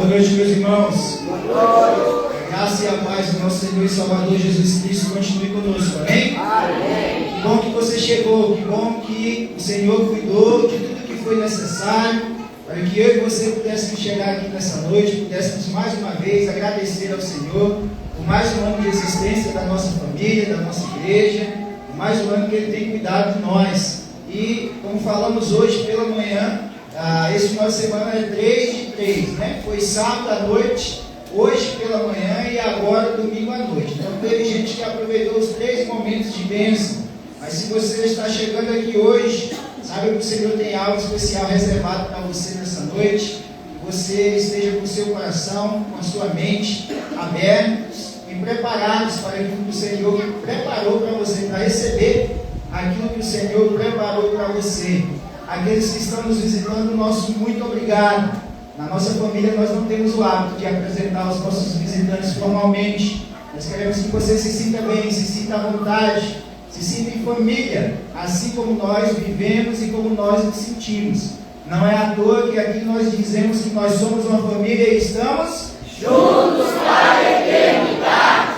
Boa noite, meus irmãos. A graça e a paz do nosso Senhor e Salvador Jesus Cristo continue conosco, amém? Amém. Que bom que você chegou, que bom que o Senhor cuidou de tudo que foi necessário para que eu e você pudéssemos chegar aqui nessa noite, pudéssemos mais uma vez agradecer ao Senhor por mais um ano de existência da nossa família, da nossa igreja, por mais um ano que Ele tem cuidado de nós. E como falamos hoje pela manhã, esse final de semana é 3 de 3, né? Foi sábado à noite, hoje pela manhã e agora domingo à noite. Então teve gente que aproveitou os 3 momentos de bênção. Mas se você está chegando aqui hoje, sabe que o Senhor tem algo especial reservado para você nessa noite. Que você esteja com o seu coração, com a sua mente abertos e preparados para aquilo que o Senhor preparou para você, para receber aquilo que o Senhor preparou para você. Aqueles que estão nos visitando, nosso muito obrigado. Na nossa família nós não temos o hábito de apresentar os nossos visitantes formalmente. Nós queremos que você se sinta bem, se sinta à vontade, se sinta em família, assim como nós vivemos e como nós nos sentimos. Não é à toa que aqui nós dizemos que nós somos uma família e estamos juntos para a eternidade.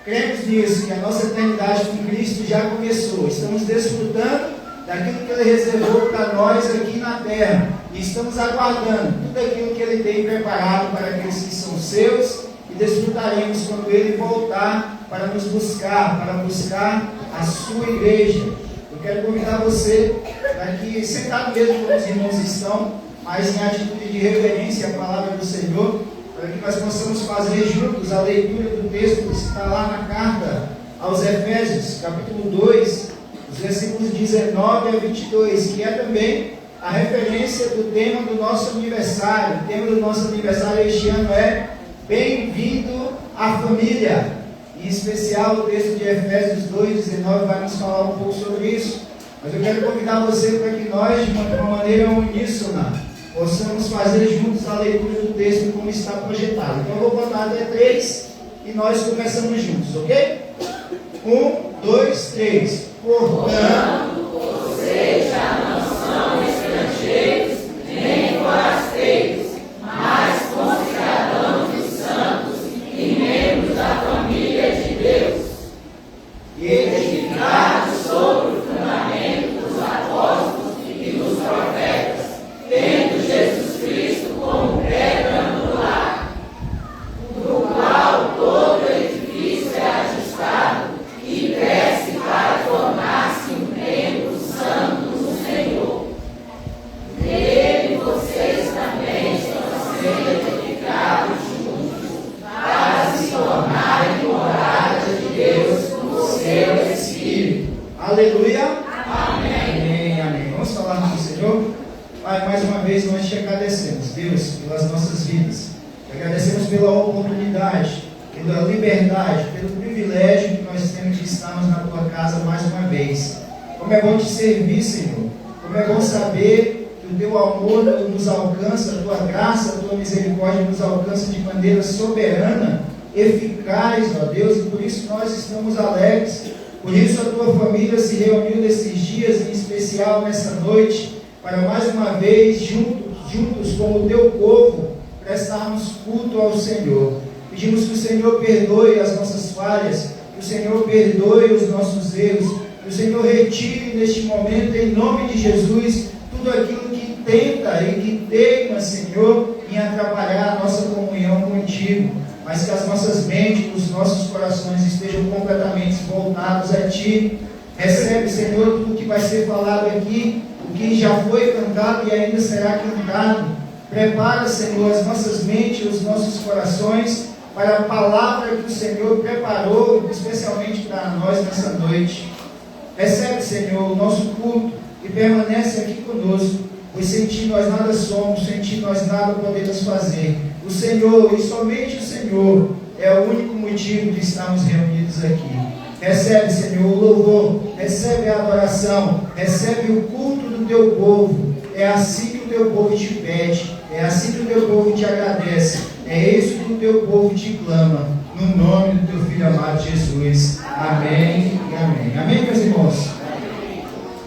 Cremos nisso, que a nossa eternidade com Cristo já começou. Estamos desfrutando daquilo que Ele reservou para nós aqui na terra. E estamos aguardando tudo aquilo que Ele tem preparado para aqueles que são seus. E desfrutaremos quando Ele voltar para nos buscar, para buscar a sua igreja. Eu quero convidar você para que, sentado mesmo como os irmãos estão, mas em atitude de reverência à palavra do Senhor, para que nós possamos fazer juntos a leitura do texto que está lá na carta aos Efésios, capítulo 2, os versículos 19 a 22, que é também a referência do tema do nosso aniversário. O tema do nosso aniversário este ano é Bem-vindo à Família. Em especial, o texto de Efésios 2:19 vai nos falar um pouco sobre isso. Mas eu quero convidar você para que nós, de uma maneira uníssona, possamos fazer juntos a leitura do texto como está projetado. Então eu vou contar até 3 e nós começamos juntos, ok? 1, 2, 3. Portanto, vocês já não são estrangeiros nem forasteiros, mas concidadãos dos santos e membros da família de Deus, edificados sobre o fundamento dos apóstolos e dos profetas, tendo Jesus Cristo como pedra angular, do qual todo edifício é ajustado e cresce para tornar-se um templo santo no Senhor. Nele vocês também estão sendo edificados juntos para se tornarem morada de Deus no seu Espírito. Aleluia. Amém. Amém, amém. Vamos falar com o Senhor? Pai, mais uma vez nós te agradecemos, Deus, pelas nossas vidas. Te agradecemos pela oportunidade, pela liberdade, pelo privilégio que nós temos de estarmos na tua casa mais uma vez. Como é bom te servir, Senhor. Como é bom saber que o teu amor nos alcança, a tua graça, a tua misericórdia nos alcança de maneira soberana, eficaz, ó Deus, e por isso nós estamos alegres. Por isso a tua família se reuniu nesses dias, em especial nessa noite, para mais uma vez, juntos com o teu povo, prestarmos culto ao Senhor. Pedimos que o Senhor perdoe as nossas falhas, que o Senhor perdoe os nossos erros, que o Senhor retire neste momento, em nome de Jesus, tudo aquilo que tenta e que teima, Senhor, em atrapalhar a nossa comunhão contigo, mas que as nossas mentes, os nossos corações estejam completamente voltados a Ti. Recebe, Senhor, tudo que vai ser falado aqui, o que já foi cantado e ainda será cantado. Prepara, Senhor, as nossas mentes, os nossos corações para a palavra que o Senhor preparou, especialmente para nós nessa noite. Recebe, Senhor, o nosso culto e permanece aqui conosco, pois sem Ti nós nada somos, sem Ti nós nada podemos fazer. O Senhor, e somente o Senhor, é o único motivo de estarmos reunidos aqui. Recebe, Senhor, o louvor, recebe a adoração, recebe o culto do Teu povo. É assim que o Teu povo te pede, é assim que o Teu povo te agradece, é isso que o Teu povo te clama, no nome do Teu Filho amado Jesus. Amém e amém. Amém, meus irmãos?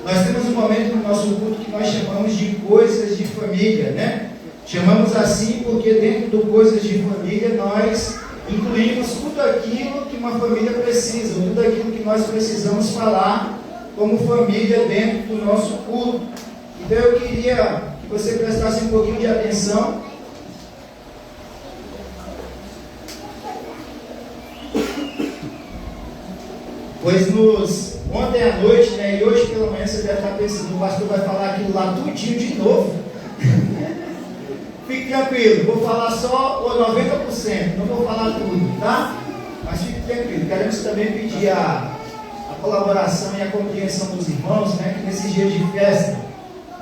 Nós temos um momento no nosso culto que nós chamamos de coisas de família, né? Chamamos assim porque dentro do Coisas de Família nós incluímos tudo aquilo que uma família precisa, tudo aquilo que nós precisamos falar como família dentro do nosso culto. Então eu queria que você prestasse um pouquinho de atenção. Pois ontem à noite, né, e hoje pela manhã você deve estar pensando, o pastor vai falar aquilo lá tudinho de novo. Fique tranquilo, vou falar só o 90%, não vou falar tudo, tá? Mas fique tranquilo. Queremos também pedir a colaboração e a compreensão dos irmãos, né, que nesses dias de festa,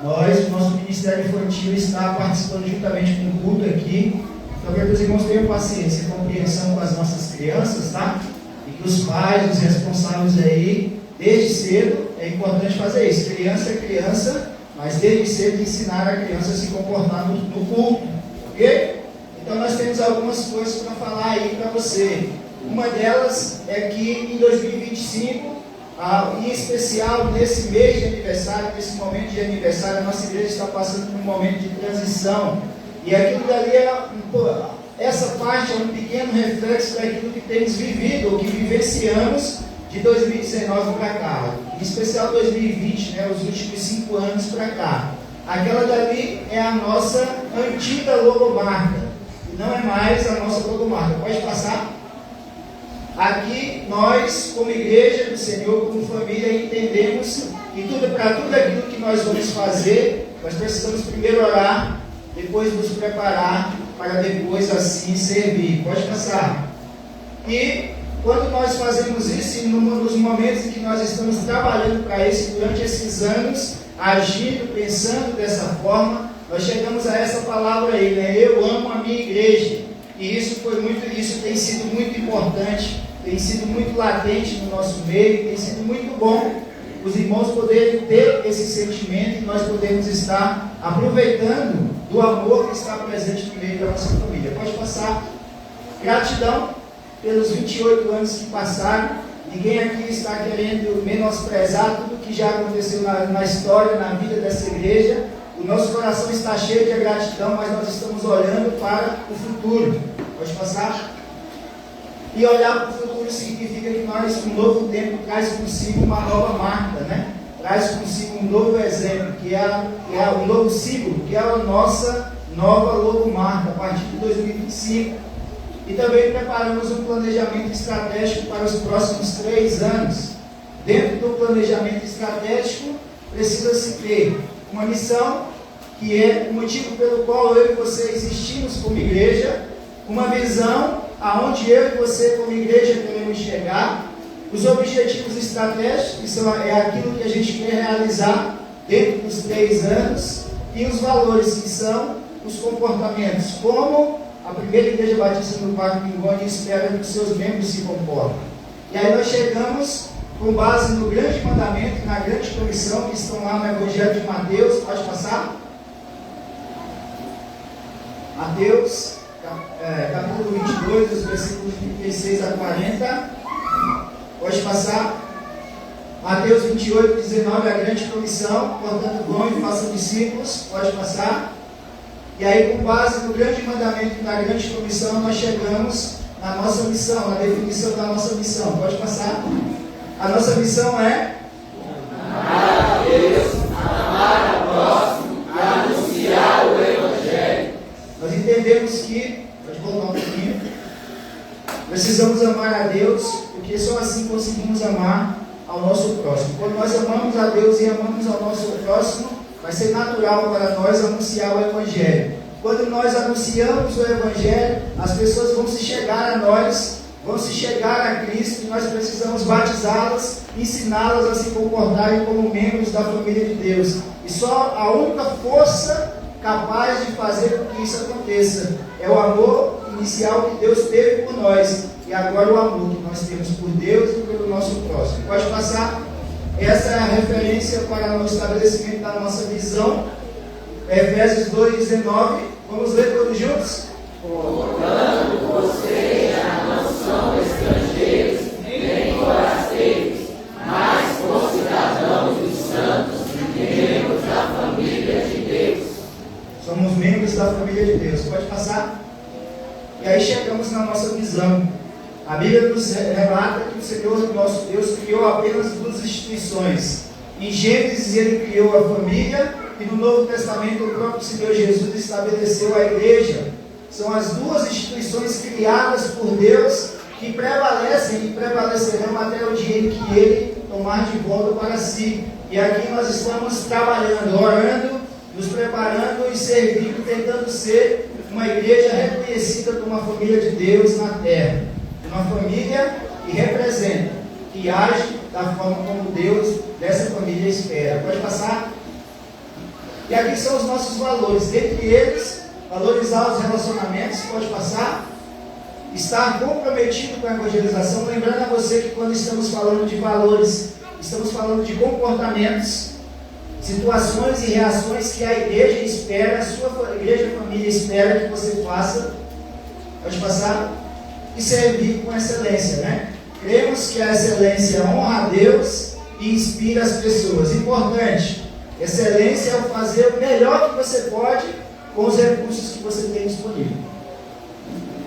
o nosso Ministério Infantil está participando juntamente com o culto aqui. Então, que os irmãos tenham paciência e compreensão com as nossas crianças, tá? E que os pais, os responsáveis aí, desde cedo, é importante fazer isso. Criança é criança, mas desde cedo ensinar a criança a se comportar no culto, ok? Então nós temos algumas coisas para falar aí para você. Uma delas é que em 2025, em especial nesse mês de aniversário, nesse momento de aniversário, a nossa igreja está passando por um momento de transição. E aquilo dali essa parte é um pequeno reflexo daquilo que temos vivido, ou que vivenciamos de 2019 para cá, em especial 2020, né, os últimos 5 anos para cá. Aquela dali é a nossa antiga logomarca, e não é mais a nossa logomarca. Pode passar? Aqui nós, como igreja do Senhor, como família, entendemos que para tudo aquilo que nós vamos fazer, nós precisamos primeiro orar, depois nos preparar, para depois assim servir. Pode passar? E quando nós fazemos isso, e nos momentos em que nós estamos trabalhando para isso, durante esses anos, agindo, pensando dessa forma, nós chegamos a essa palavra aí, né? Eu amo a minha igreja. E isso tem sido muito importante, tem sido muito latente no nosso meio, tem sido muito bom os irmãos poderem ter esse sentimento e nós podemos estar aproveitando do amor que está presente no meio da nossa família. Pode passar. Gratidão pelos 28 anos que passaram. Ninguém aqui está querendo menosprezar tudo que já aconteceu na história, na vida dessa igreja. O nosso coração está cheio de gratidão, mas nós estamos olhando para o futuro. Pode passar? E olhar para o futuro significa que um novo tempo traz consigo uma nova marca, né? Traz consigo um novo exemplo, que é um novo símbolo, que é a nossa nova logomarca, a partir de 2025. E também preparamos um planejamento estratégico para os próximos 3 anos. Dentro do planejamento estratégico, precisa-se ter uma missão, que é o motivo pelo qual eu e você existimos como igreja, uma visão aonde eu e você como igreja queremos chegar, os objetivos estratégicos, que é aquilo que a gente quer realizar dentro dos 3 anos, e os valores, que são os comportamentos, como a primeira igreja batista do Parque Pingoni espera que os seus membros se comportem. E aí nós chegamos com base no grande mandamento, na grande comissão, que estão lá no Evangelho de Mateus. Pode passar? Mateus, capítulo 22, os versículos 36 a 40. Pode passar. Mateus 28, 19, a grande comissão. Portanto, vão e façam discípulos. Pode passar. E aí, com base no grande mandamento e na grande comissão, nós chegamos na nossa missão, na definição da nossa missão. Pode passar. A nossa missão é amar a Deus, amar ao próximo e anunciar o Evangelho. Nós entendemos que, pode voltar um pouquinho, precisamos amar a Deus, porque só assim conseguimos amar ao nosso próximo. Quando nós amamos a Deus e amamos ao nosso próximo, vai ser natural para nós anunciar o Evangelho. Quando nós anunciamos o Evangelho, as pessoas vão se chegar a nós, vão se chegar a Cristo, e nós precisamos batizá-las, ensiná-las a se comportarem como membros da família de Deus. E só a única força capaz de fazer com que isso aconteça é o amor inicial que Deus teve por nós, e agora o amor que nós temos por Deus e pelo nosso próximo. Pode passar? Essa é a referência para o estabelecimento da nossa visão. Efésios 2:19. Vamos ler todos juntos? Portanto, vocês já não são estrangeiros, nem forasteiros, mas concidadãos dos santos e membros da família de Deus. Somos membros da família na nossa visão. A Bíblia nos relata que o Senhor, nosso Deus, criou apenas duas instituições. Em Gênesis ele criou a família e no Novo Testamento o próprio Senhor Jesus estabeleceu a igreja. São as duas instituições criadas por Deus que prevalecem e prevalecerão até o dia em que Ele tomar de volta para si. E aqui nós estamos trabalhando, orando, nos preparando e servindo, tentando ser uma igreja reconhecida como uma família de Deus na terra. Uma família que representa, que age da forma como Deus dessa família espera. Pode passar? E aqui são os nossos valores. Dentre eles, valorizar os relacionamentos. Pode passar? Estar comprometido com a evangelização. Lembrando a você que quando estamos falando de valores, estamos falando de comportamentos, situações e reações que a igreja espera, a sua igreja e família espera que você faça. Pode passar? E servir com excelência, né? Cremos que a excelência honra a Deus e inspira as pessoas. Importante, excelência é o fazer o melhor que você pode com os recursos que você tem disponível.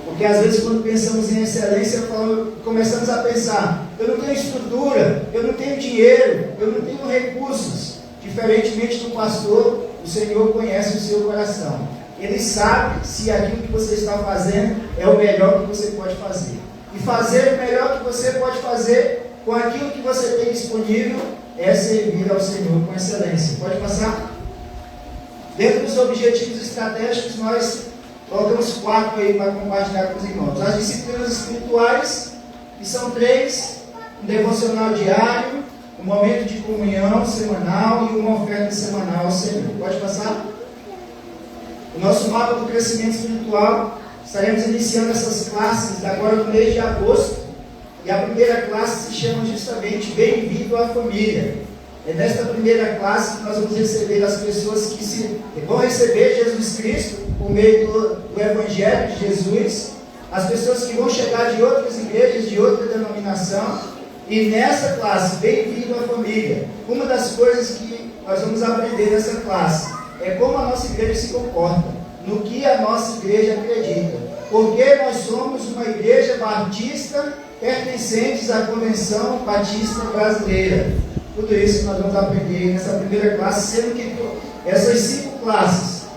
Porque às vezes quando pensamos em excelência, começamos a pensar, eu não tenho estrutura, eu não tenho dinheiro, eu não tenho recursos. Diferentemente do pastor, o Senhor conhece o seu coração. Ele sabe se aquilo que você está fazendo é o melhor que você pode fazer. E fazer o melhor que você pode fazer com aquilo que você tem disponível é servir ao Senhor com excelência. Pode passar? Dentro dos objetivos estratégicos, nós colocamos 4 aí para compartilhar com os irmãos. As disciplinas espirituais, que são 3, um devocional diário, um momento de comunhão semanal e uma oferta semanal ao Senhor. Pode passar? O nosso mapa do crescimento espiritual, estaremos iniciando essas classes agora no mês de agosto. E a primeira classe se chama justamente Bem-vindo à Família. É nesta primeira classe que nós vamos receber as pessoas que vão receber Jesus Cristo por meio do Evangelho de Jesus, as pessoas que vão chegar de outras igrejas, de outra denominação. E nessa classe, Bem-vindo à Família, uma das coisas que nós vamos aprender nessa classe é como a nossa igreja se comporta, no que a nossa igreja acredita. Porque nós somos uma igreja batista pertencentes à Convenção Batista Brasileira. Tudo isso nós vamos aprender nessa primeira classe, sendo que essas 5 classes,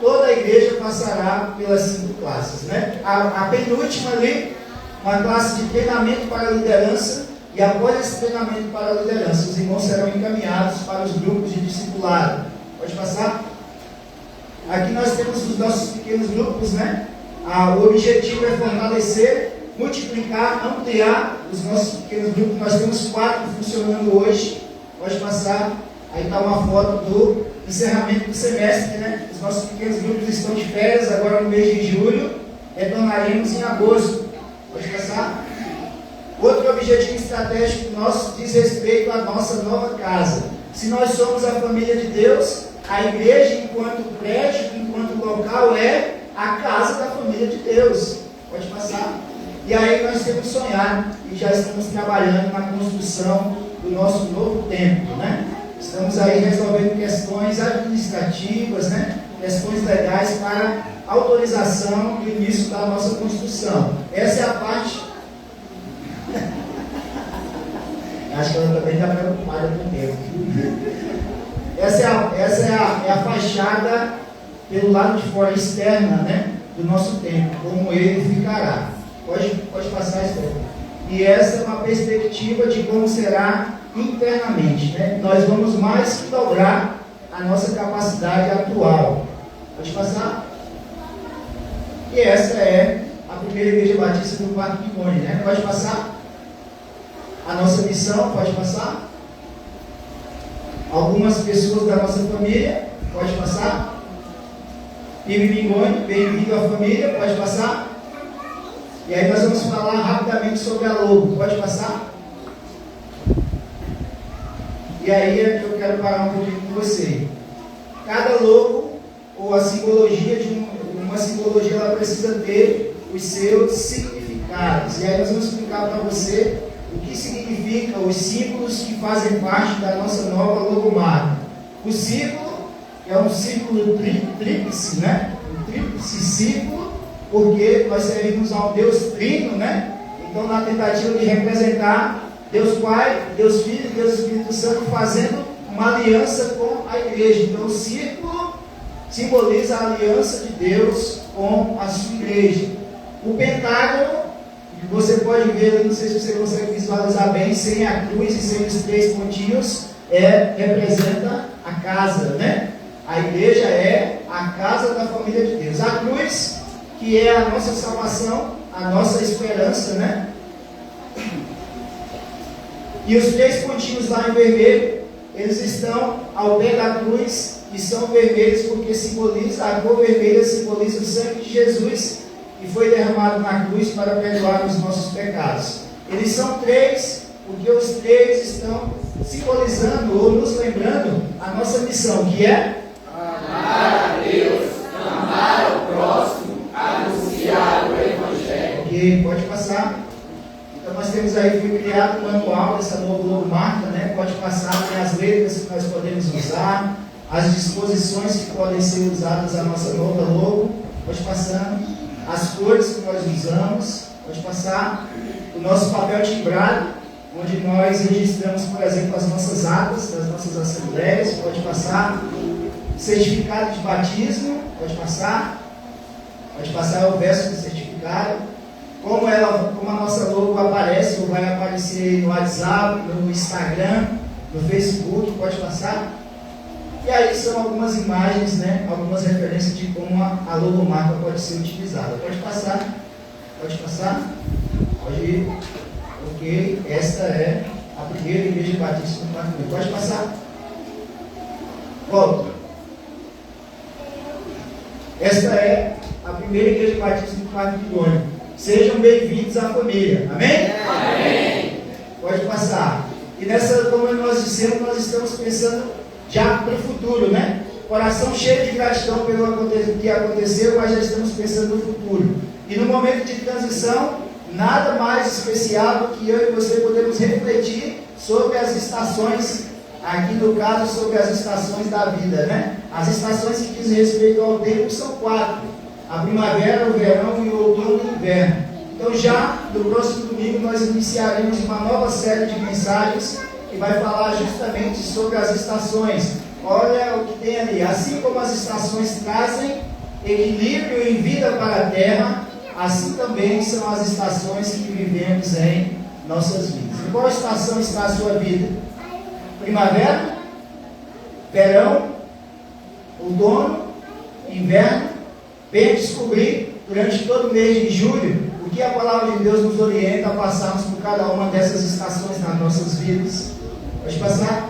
toda a igreja passará pelas 5 classes, né? A penúltima ali, uma classe de treinamento para a liderança, e após esse treinamento para a liderança, os irmãos serão encaminhados para os grupos de discipulado. Pode passar? Aqui nós temos os nossos pequenos grupos, né? O objetivo é fortalecer, multiplicar, ampliar os nossos pequenos grupos. Nós temos 4 funcionando hoje. Pode passar. Aí está uma foto do encerramento do semestre, né? Os nossos pequenos grupos estão de férias agora no mês de julho. Retornaremos em agosto. Pode passar. Outro objetivo estratégico nosso diz respeito à nossa nova casa. Se nós somos a família de Deus, a igreja, enquanto prédio, enquanto local, é a casa da família de Deus. Pode passar. E aí nós temos sonhado e já estamos trabalhando na construção do nosso novo templo, né? Estamos aí resolvendo questões administrativas, né? Questões legais para autorização e início da nossa construção. Essa é a parte. Acho que ela também está preocupada com o tempo. Essa é a fachada pelo lado de fora externa, né, do nosso templo, como ele ficará. Pode passar isso aí. E essa é uma perspectiva de como será internamente, né? Nós vamos mais que dobrar a nossa capacidade atual. Pode passar? E essa é a primeira igreja batista do Parque de Mônica, né? Pode passar? A nossa missão, pode passar? Algumas pessoas da nossa família, pode passar? Ibe Mingoni, bem-vindo à família, pode passar? E aí nós vamos falar rapidamente sobre a logo, pode passar? E aí é que eu quero parar um pouquinho com você. Cada logo, ou a simbologia de uma simbologia, ela precisa ter os seus significados. E aí nós vamos explicar para você o que significa os símbolos que fazem parte da nossa nova logomarca. O símbolo é um símbolo tríplice, né? Um tríplice símbolo, porque nós servimos ao Deus Trino, né? Então, na tentativa de representar Deus Pai, Deus Filho e Deus Espírito Santo, fazendo uma aliança com a igreja. Então, o círculo simboliza a aliança de Deus com a sua igreja. O pentágono, que você pode ver, não sei se você consegue visualizar bem, sem a cruz e sem os 3 pontinhos, representa a casa, né? A igreja é a casa da família de Deus. A cruz, que é a nossa salvação, a nossa esperança, né? E os 3 pontinhos lá em vermelho, eles estão ao pé da cruz e são vermelhos porque simboliza, a cor vermelha simboliza o sangue de Jesus que foi derramado na cruz para perdoar os nossos pecados. Eles são 3 porque os 3 estão simbolizando ou nos lembrando a nossa missão, que é amar a Deus, amar o próximo, anunciar o Evangelho. Ok, pode passar. Então nós temos aí, foi criado um manual dessa nova logomarca, né? Pode passar, tem as letras que nós podemos usar, as disposições que podem ser usadas a nossa nova logo, pode passando, as cores que nós usamos, pode passar, o nosso papel timbrado, onde nós registramos, por exemplo, as nossas atas das nossas assembleias, pode passar, certificado de batismo, pode passar o verso do certificado, como a nossa logo aparece, ou vai aparecer no WhatsApp, no Instagram, no Facebook, pode passar. E aí são algumas imagens, né, algumas referências de como a logomarca pode ser utilizada. Pode passar, pode ir. Ok, esta é a primeira igreja batista do Quarto Milênio. Pode passar. Volta. Esta é a primeira igreja batista do Quarto Milênio. Sejam bem-vindos à família. Amém? Amém. Pode passar. E nessa, como nós dissemos, nós estamos pensando já para o futuro, né? Coração cheio de gratidão pelo que aconteceu, mas já estamos pensando no futuro. E no momento de transição, nada mais especial do que eu e você podemos refletir sobre as estações, aqui no caso sobre as estações da vida, né? As estações que dizem respeito ao tempo são 4. A primavera, o verão e o outono e o inverno. Então já no próximo domingo nós iniciaremos uma nova série de mensagens que vai falar justamente sobre as estações. Olha o que tem ali. Assim como as estações trazem equilíbrio e vida para a terra, assim também são as estações que vivemos em nossas vidas. Em qual estação está a sua vida? Primavera? Verão? Outono? Inverno? Bem descobrir durante todo o mês de julho o que a palavra de Deus nos orienta a passarmos por cada uma dessas estações nas nossas vidas. Pode passar.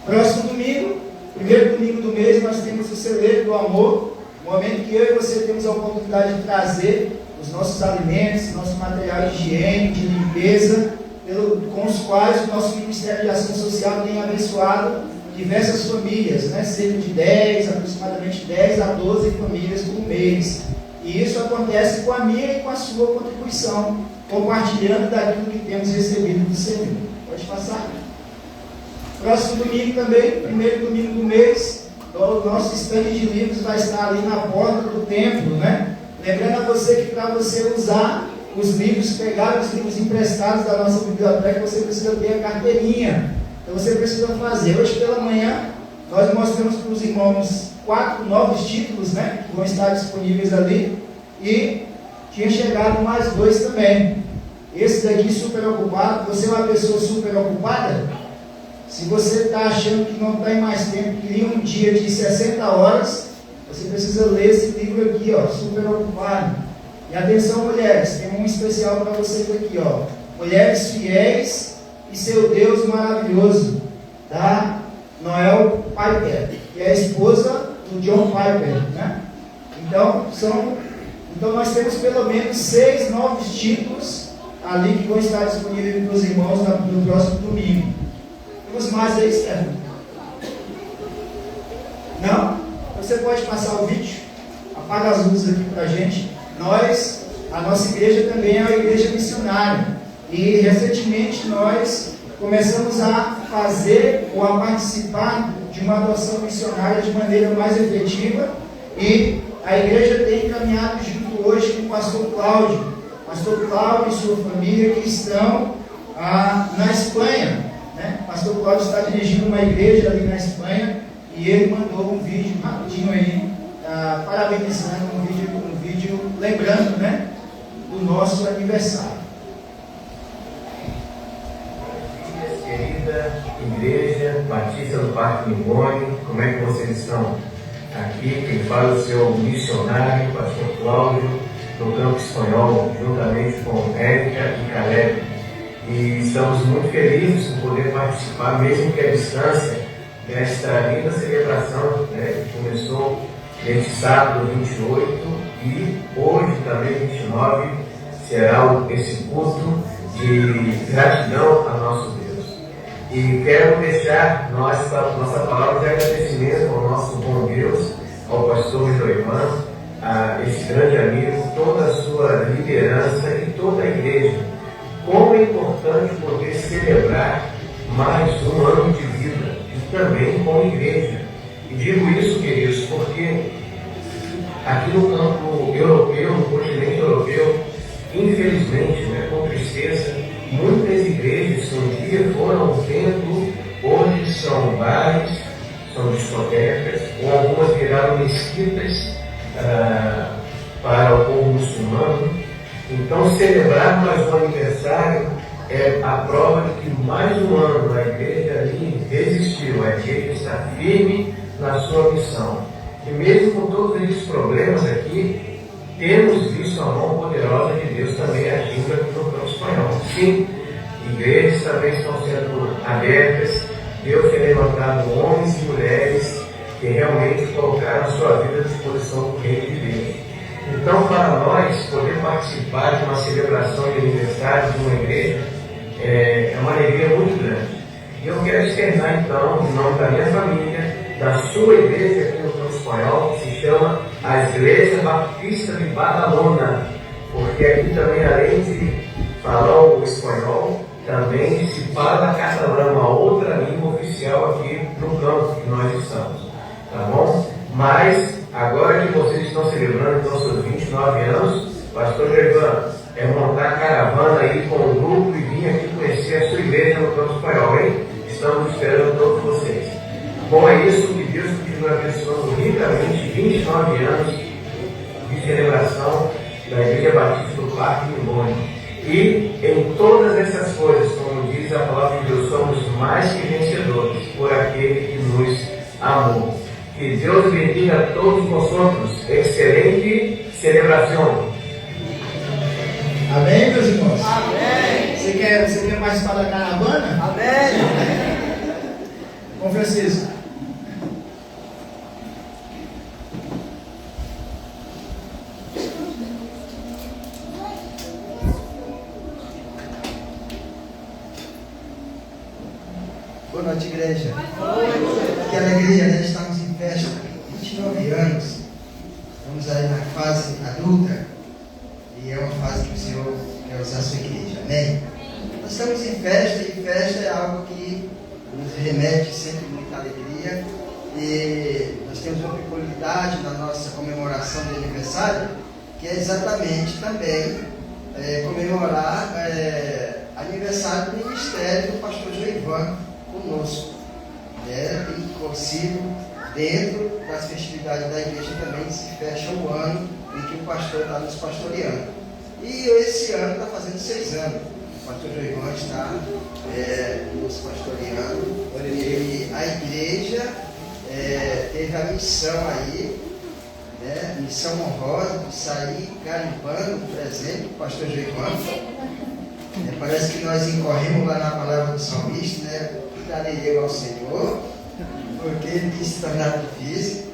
Próximo domingo, primeiro domingo do mês, nós temos o celeiro do amor, o momento que eu e você temos a oportunidade de trazer os nossos alimentos, nosso material de higiene, de limpeza, com os quais o nosso Ministério de Ação Social tem abençoado diversas famílias, né? Cerca de aproximadamente 10 a 12 famílias por mês. E isso acontece com a minha e com a sua contribuição, compartilhando daquilo que temos recebido do Senhor. Pode passar. Próximo domingo também, primeiro domingo do mês, o nosso estande de livros vai estar ali na porta do templo, né? Lembrando a você que para você usar os livros, pegar os livros emprestados da nossa biblioteca, você precisa ter a carteirinha. Então você precisa fazer. Hoje pela manhã, nós mostramos para os irmãos 4 novos títulos, né, que vão estar disponíveis ali. E tinha chegado mais 2 também. Esse daqui, super ocupado. Você é uma pessoa super ocupada? Se você está achando que não tem mais tempo, queria um dia de 60 horas, você precisa ler esse livro aqui, ó, super ocupado. E atenção, mulheres, tem um especial para vocês aqui, ó. Mulheres Fiéis e Seu Deus Maravilhoso, da Noel Piper, que é a esposa do John Piper, né? Então nós temos pelo menos 6 novos títulos ali que vão estar disponíveis para os irmãos no próximo domingo. Temos mais aí, Stefano? Não? Você pode passar o vídeo, apaga as luzes aqui para a gente. A nossa igreja também é uma igreja missionária. E recentemente nós começamos a fazer ou a participar de uma adoção missionária de maneira mais efetiva, e a igreja tem caminhado junto hoje com o pastor Cláudio. Pastor Cláudio e sua família que estão na Espanha. Né? O pastor Cláudio está dirigindo uma igreja ali na Espanha e ele mandou um vídeo rapidinho aí, parabenizando, um vídeo lembrando, né, do nosso aniversário. Querida Igreja Batista do Parque Limone, como é que vocês estão? Aqui quem fala é o seu missionário, pastor Cláudio, no campo espanhol, juntamente com Érica e Caleb. E estamos muito felizes por poder participar, mesmo que à distância, desta linda celebração, né, que começou neste sábado 28 e hoje também 29 será esse culto de gratidão a nosso Deus. E quero deixar nossa palavra de agradecimento ao nosso bom Deus, ao pastor Joivan, a esse grande amigo, toda a sua liderança e toda a igreja. Como é importante poder celebrar mais um ano de vida, e também como igreja. E digo isso, queridos, porque aqui no campo europeu, no continente europeu, infelizmente, né, com tristeza, muitas igrejas que um dia foram um templo, hoje são bares, são discotecas, ou algumas viraram mesquitas para o povo muçulmano. Então, celebrar mais um aniversário é a prova de que mais um ano a igreja ali resistiu, a igreja está firme na sua missão. E mesmo com todos esses problemas aqui, temos visto a mão poderosa de Deus também agindo aqui no campo espanhol. Sim, igrejas também estão sendo abertas, Deus tem levantado homens e mulheres que realmente colocaram a sua vida à disposição do reino de Deus. Então, para nós, poder participar de uma celebração de aniversário de uma igreja é uma alegria muito grande. E eu quero externar, então, em nome da minha família, da sua igreja aqui no campo espanhol, que se chama a Igreja Batista de Badalona, porque aqui também, além de falar o espanhol, também se fala catalão, uma outra língua oficial aqui no campo que nós estamos, tá bom? Mas, agora que vocês estão celebrando então seus 29 anos, pastor Joivan, é montar caravana aí com o grupo e vir aqui conhecer a sua igreja no campo espanhol, hein? Estamos esperando todos vocês. Bom, é isso, que Deus continue abençoando ricamente 29 anos de celebração da Igreja Batista do Parque Limone. E em todas essas coisas, como diz a palavra de Deus, somos mais que vencedores por aquele que nos amou. Que Deus bendiga a todos nós outros. Excelente celebração. Amém, meus irmãos? Amém. Você quer participar da caravana? Amém. Bom, Francisco. Boa noite, igreja. Que alegria, né? Estamos em festa, 29 anos. Estamos aí na fase adulta. E é uma fase que o Senhor quer usar a sua igreja. Amém? Nós estamos em festa, e festa é algo que nos remete sempre muita alegria. E nós temos uma peculiaridade na nossa comemoração de aniversário, que é exatamente também comemorar aniversário do ministério do pastor Joivan conosco. Inclusive, dentro das festividades da igreja também se fecha o ano em que o pastor está nos pastoreando. E esse ano está fazendo 6 anos. O pastor Joivan está nos pastoreando. E a igreja teve a missão aí, missão honrosa, de sair garimpando o presente do pastor Joivan. Parece que nós incorremos lá na palavra do salmista, darei eu ao Senhor, porque ele quis se tornar difícil.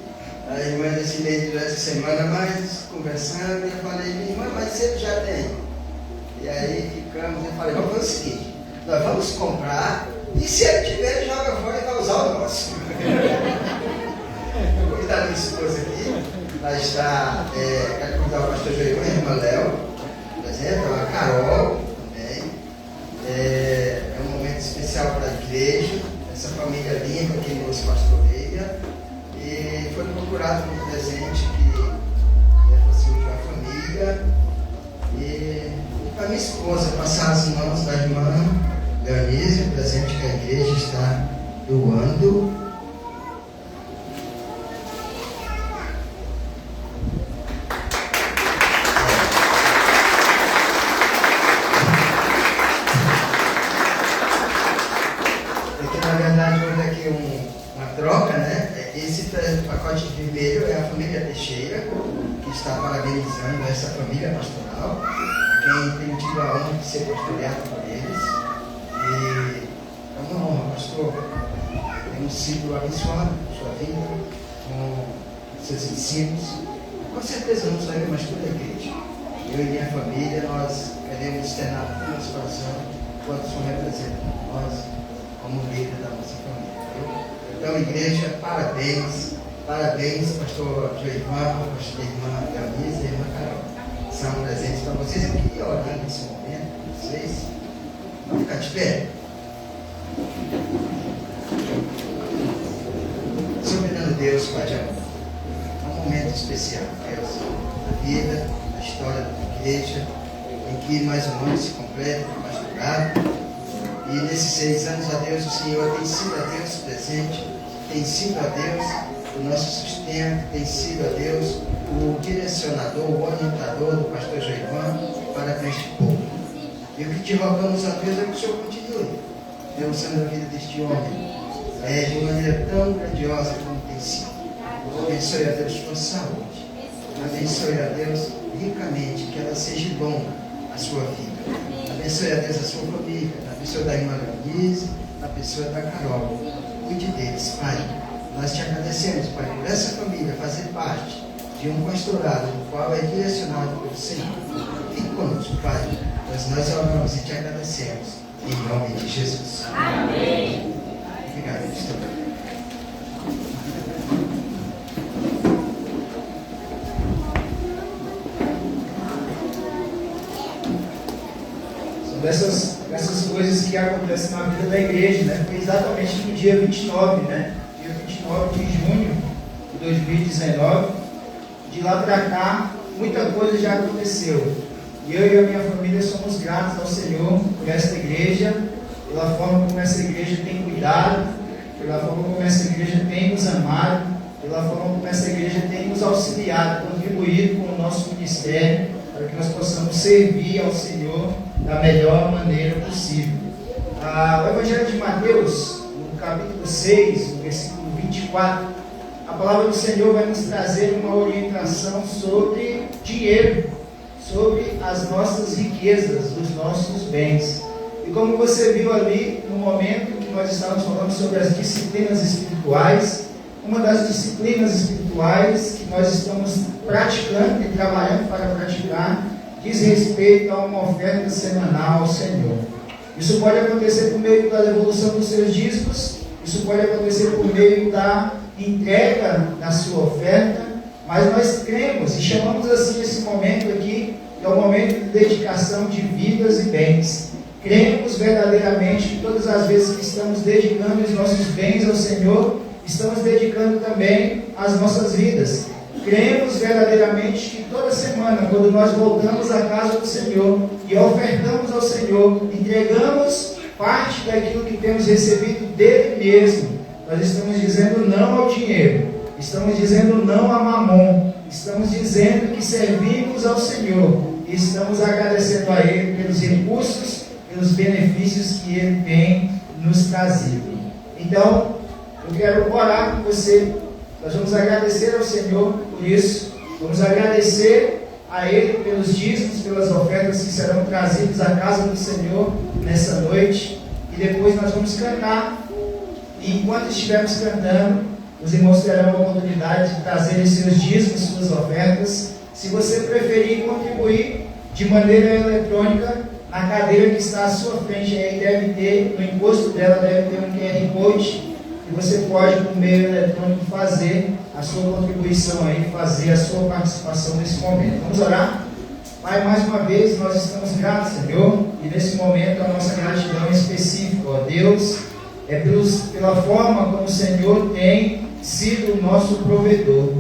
A irmã desse meio durante a semana, mas conversando, eu falei, minha irmã, mas você já tem. E aí ficamos, eu falei, vamos fazer o seguinte, nós vamos comprar, e se ele tiver, ele joga fora e vai usar o nosso. Eu vou convidar a minha esposa aqui, lá está, quero convidar o pastor Joivan, a irmã Léo, por exemplo, a Carol também. É um momento especial para a igreja, essa família linda que nos pastoreia. E foi procurado um presente que fosse útil à família. dia. E para minha esposa passar as mãos da irmã Leonísia, presente que a igreja está doando. Na verdade, houve aqui uma troca, né? Esse pacote vermelho é a família Teixeira, que está parabenizando essa família pastoral, quem tem tido a honra de ser pastoreado por eles. E é uma honra, pastor. Temos sido abençoados por sua vida, com seus ensinos. Com certeza não só eu, mas toda a igreja. Eu e minha família, nós queremos externar todo o nosso coração, quanto o Senhor representa nós, como líder da nossa família. Então, igreja, parabéns, pastor Joivan, pastor irmã Leonísia e irmã Carol. São presentes para vocês. Eu queria orar nesse momento, vocês. Vamos ficar de pé. Soberano Deus, Pai de amor, é um momento especial, Deus, na vida, na história da igreja, em que mais um ano se completa, pastorado. E nesses 6 anos, a Deus, o Senhor tem sido a Deus presente, tem sido a Deus o nosso sustento, tem sido a Deus o direcionador, o orientador do pastor Joivan para com este povo. E o que te rogamos a Deus é que o Senhor continue usando a vida deste homem de maneira tão grandiosa como tem sido. Abençoe a Deus sua saúde, abençoe a Deus ricamente, que ela seja longa a sua vida. Abençoe a Deus a sua família, a pessoa da irmã Leonise, a pessoa da Carol. Cuide deles, Pai. Nós te agradecemos, Pai, por essa família fazer parte de um pastorado, o qual é direcionado pelo Senhor. Fique conosco, Pai, pois nós oramos e te agradecemos, em nome de Jesus. Amém. Obrigado, pastor. Dessas coisas que acontecem na vida da igreja, né? Foi exatamente no dia 29, né? Dia 29 de junho de 2019. De lá para cá, muita coisa já aconteceu. E eu e a minha família somos gratos ao Senhor por esta igreja, pela forma como essa igreja tem cuidado, pela forma como essa igreja tem nos amado, pela forma como essa igreja tem nos auxiliado, contribuído com o nosso ministério, para que nós possamos servir ao Senhor da melhor maneira possível. O Evangelho de Mateus, no capítulo 6, no versículo 24, a palavra do Senhor vai nos trazer uma orientação sobre dinheiro, sobre as nossas riquezas, os nossos bens. E como você viu ali, no momento que nós estávamos falando sobre as disciplinas espirituais, uma das disciplinas espirituais que nós estamos praticando e trabalhando para praticar diz respeito a uma oferta semanal ao Senhor. Isso pode acontecer por meio da devolução dos seus dízimos, isso pode acontecer por meio da entrega da sua oferta, mas nós cremos e chamamos assim esse momento aqui, que é o momento de dedicação de vidas e bens. Cremos verdadeiramente que todas as vezes que estamos dedicando os nossos bens ao Senhor, estamos dedicando também as nossas vidas. Cremos verdadeiramente que toda semana, quando nós voltamos à casa do Senhor e ofertamos ao Senhor, entregamos parte daquilo que temos recebido dele mesmo, nós estamos dizendo não ao dinheiro, estamos dizendo não a mamon, estamos dizendo que servimos ao Senhor e estamos agradecendo a Ele pelos recursos, pelos benefícios que Ele tem nos trazido. Então, eu quero orar com você. Nós vamos agradecer ao Senhor por isso, vamos agradecer a Ele pelos dízimos, pelas ofertas que serão trazidas à casa do Senhor nessa noite, e depois nós vamos cantar, e enquanto estivermos cantando, os irmãos terão a oportunidade de trazer seus dízimos, suas ofertas. Se você preferir contribuir de maneira eletrônica, na cadeira que está à sua frente, aí deve ter, no encosto dela deve ter um QR Code, e você pode, por meio eletrônico, fazer a sua contribuição aí, fazer a sua participação nesse momento. Vamos orar? Pai, mais uma vez, nós estamos gratos, Senhor, e nesse momento a nossa gratidão é específica, ó Deus, pela forma como o Senhor tem sido o nosso provedor.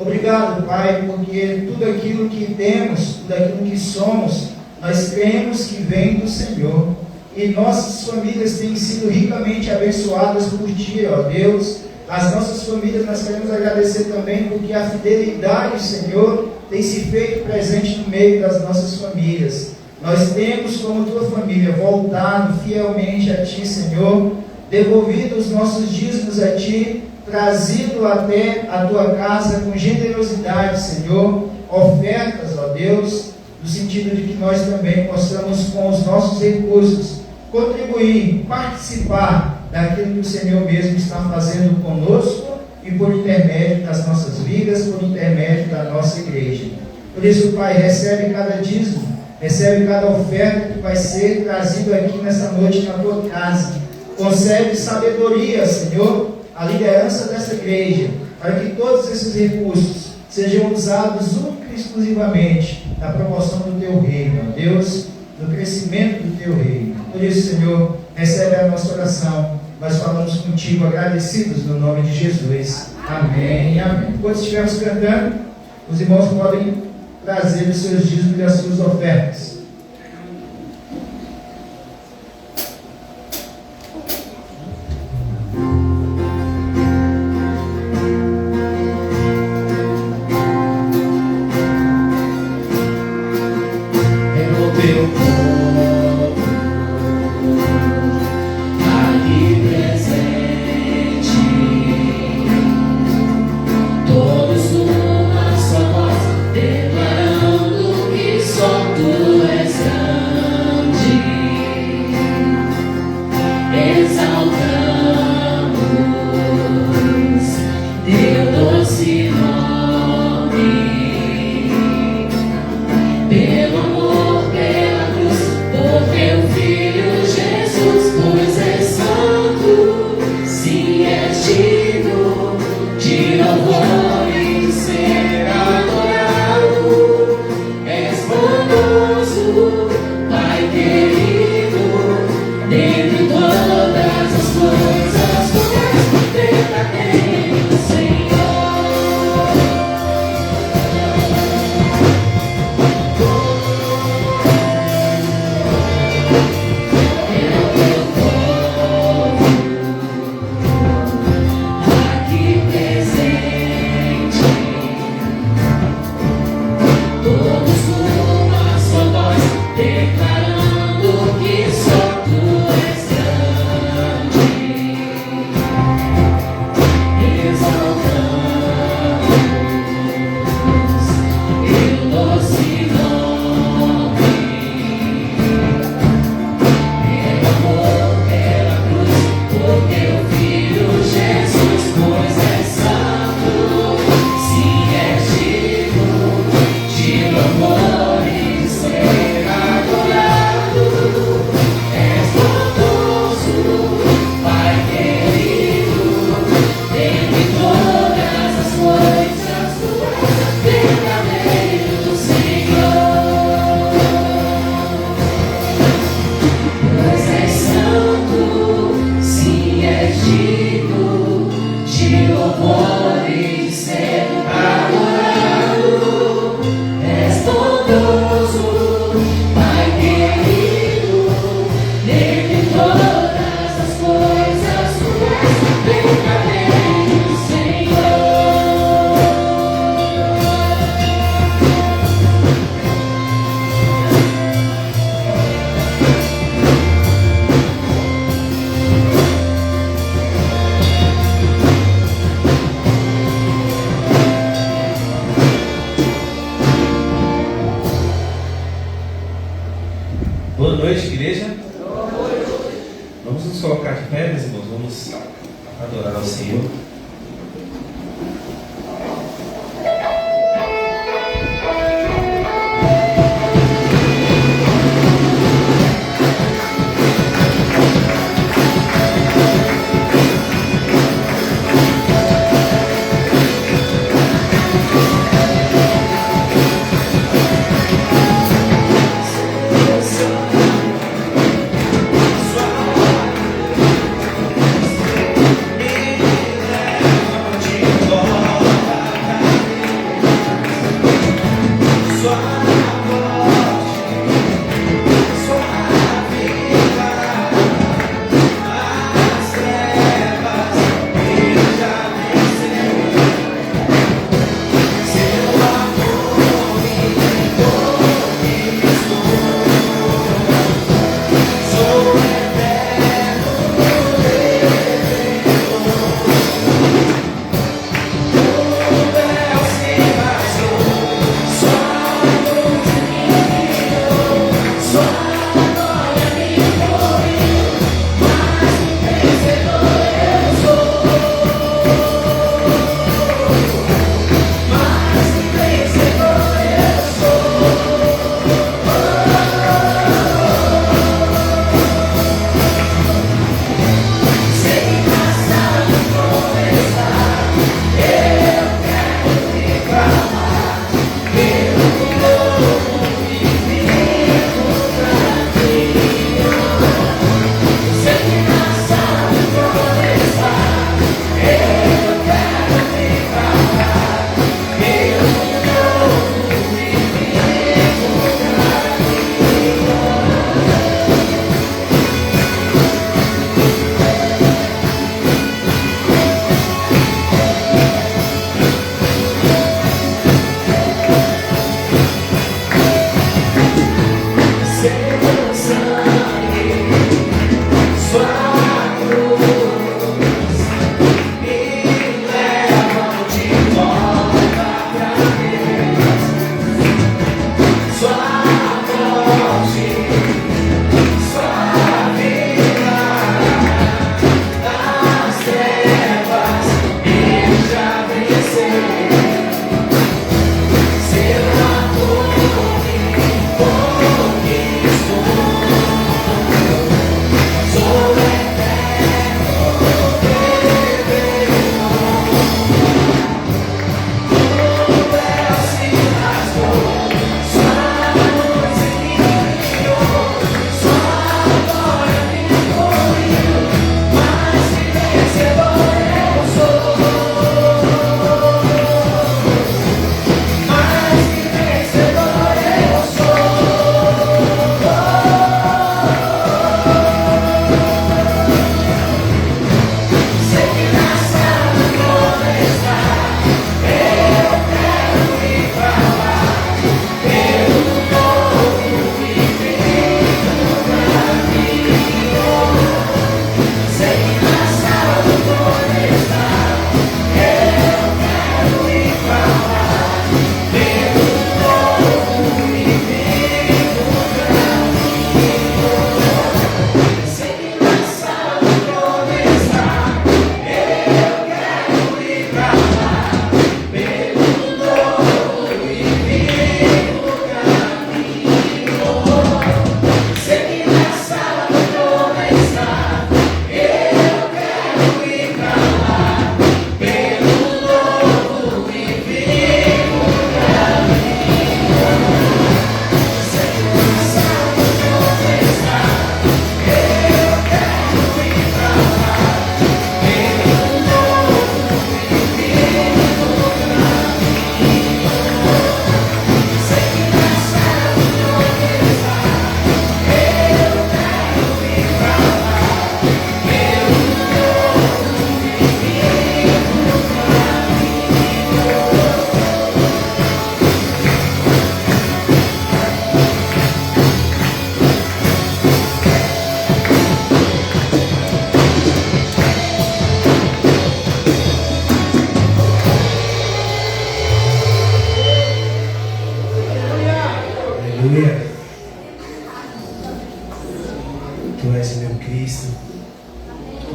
Obrigado, Pai, porque tudo aquilo que temos, tudo aquilo que somos, nós cremos que vem do Senhor. E nossas famílias têm sido ricamente abençoadas por Ti, ó Deus. As nossas famílias, nós queremos agradecer também porque a fidelidade, Senhor, tem se feito presente no meio das nossas famílias. Nós temos, como Tua família, voltado fielmente a Ti, Senhor, devolvido os nossos dízimos a Ti, trazido até a Tua casa com generosidade, Senhor, ofertas, ó Deus, no sentido de que nós também possamos, com os nossos recursos, contribuir, participar daquilo que o Senhor mesmo está fazendo conosco e por intermédio das nossas vidas, por intermédio da nossa igreja. Por isso, Pai, recebe cada dízimo, recebe cada oferta que vai ser trazido aqui nessa noite na Tua casa. Concede sabedoria, Senhor, à liderança dessa igreja, para que todos esses recursos sejam usados única e exclusivamente na promoção do Teu reino, ó Deus, no crescimento do Teu reino. Por isso, Senhor, recebe a nossa oração. Nós falamos contigo agradecidos no nome de Jesus. Amém. Amém. Enquanto estivermos cantando, os irmãos podem trazer os seus dízimos e as suas ofertas. Boa noite, igreja. Vamos nos colocar de pé, meus irmãos. Vamos adorar ao Senhor. Me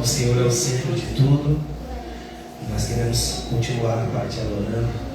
O Senhor é o centro de tudo. E nós queremos continuar, Pai, te adorando.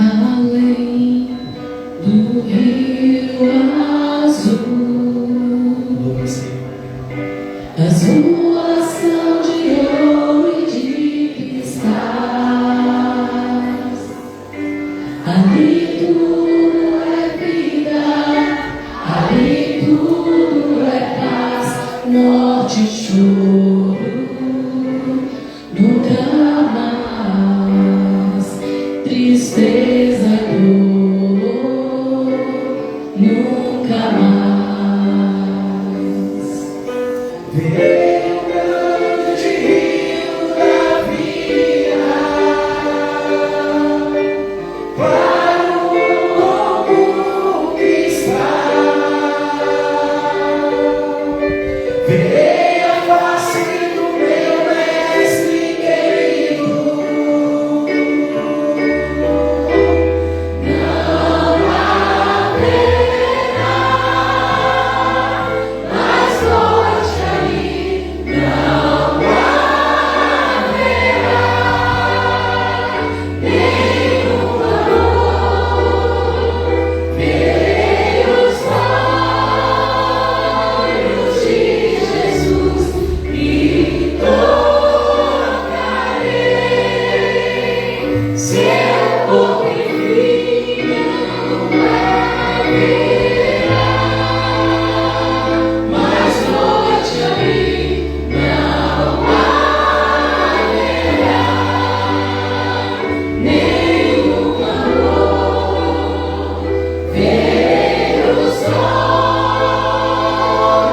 além do rio azul. Louva, Senhor. As ruas são de ouro e de cristais. Ali tudo é vida, ali tudo é paz, morte e choro, nunca mais, tristeza e dor, nunca mais. Veio o grande rio da vida para o mundo conquistar. Veio a face do meu mestre querido. Não haverá mais noite ali, não haverá nenhuma dor. Veio os olhos de Jesus e tocarei seu corpo e vinho. Mais noite ali, não haverá nenhuma dor. Veio os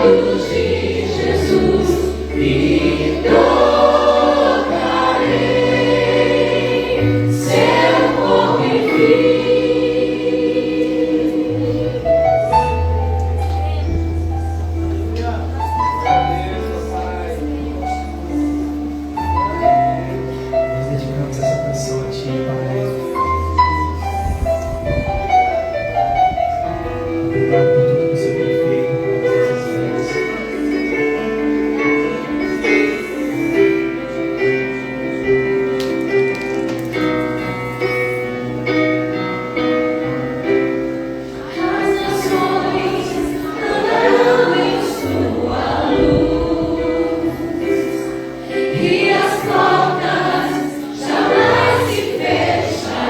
olhos de Jesus e tocarei seu corpo e vinho. Nós dedicamos essa canção a Ti, Pai. Obrigado por tudo que o Senhor tem feito para as nossas vidas. As nações andarão em sua luz, e as portas jamais se fecharão.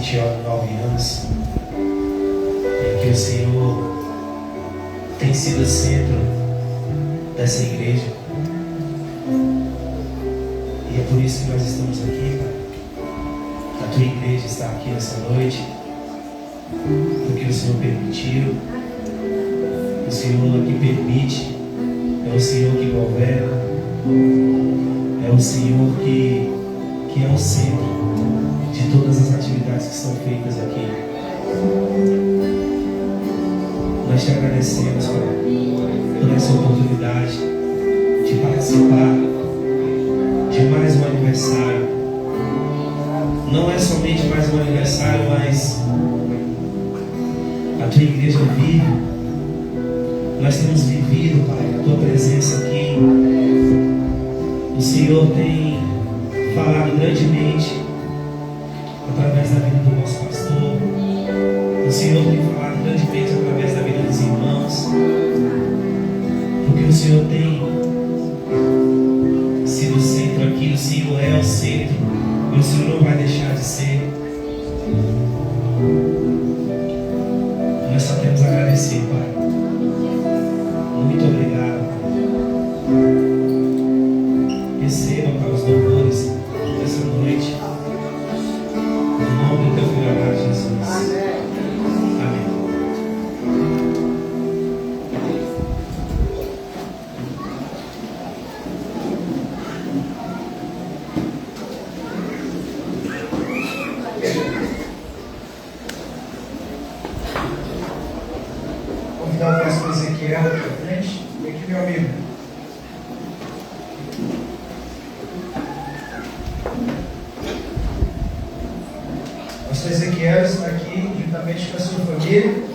Betiola 9 anos, em que o Senhor tem sido o centro dessa igreja. E é por isso que nós estamos aqui, Pai. A tua igreja está aqui nessa noite, porque o Senhor permitiu. O Senhor que permite, é o Senhor que governa, é o Senhor que é o centro de todas as atividades que são feitas aqui. Nós te agradecemos, Pai, por essa oportunidade de participar de mais um aniversário. Não é somente mais um aniversário, mas a tua igreja vive. Nós temos vivido, Pai, a tua presença aqui. O Senhor tem falado grandemente através da vida do nosso pastor. O Senhor tem falado grandemente através da vida dos irmãos. Porque o Senhor tem sido o centro aqui, o Senhor é o centro. E o Senhor não vai deixar de ser. Nós só temos a agradecer, Pai. Muito obrigado. Receba, Pai, os louvores dessa noite. No nome do teu filho amado Jesus. Amém. Convidar o pastor Ezequiel para frente. Vem aqui, meu amigo. O pastor Ezequiel está aqui juntamente com a sua família.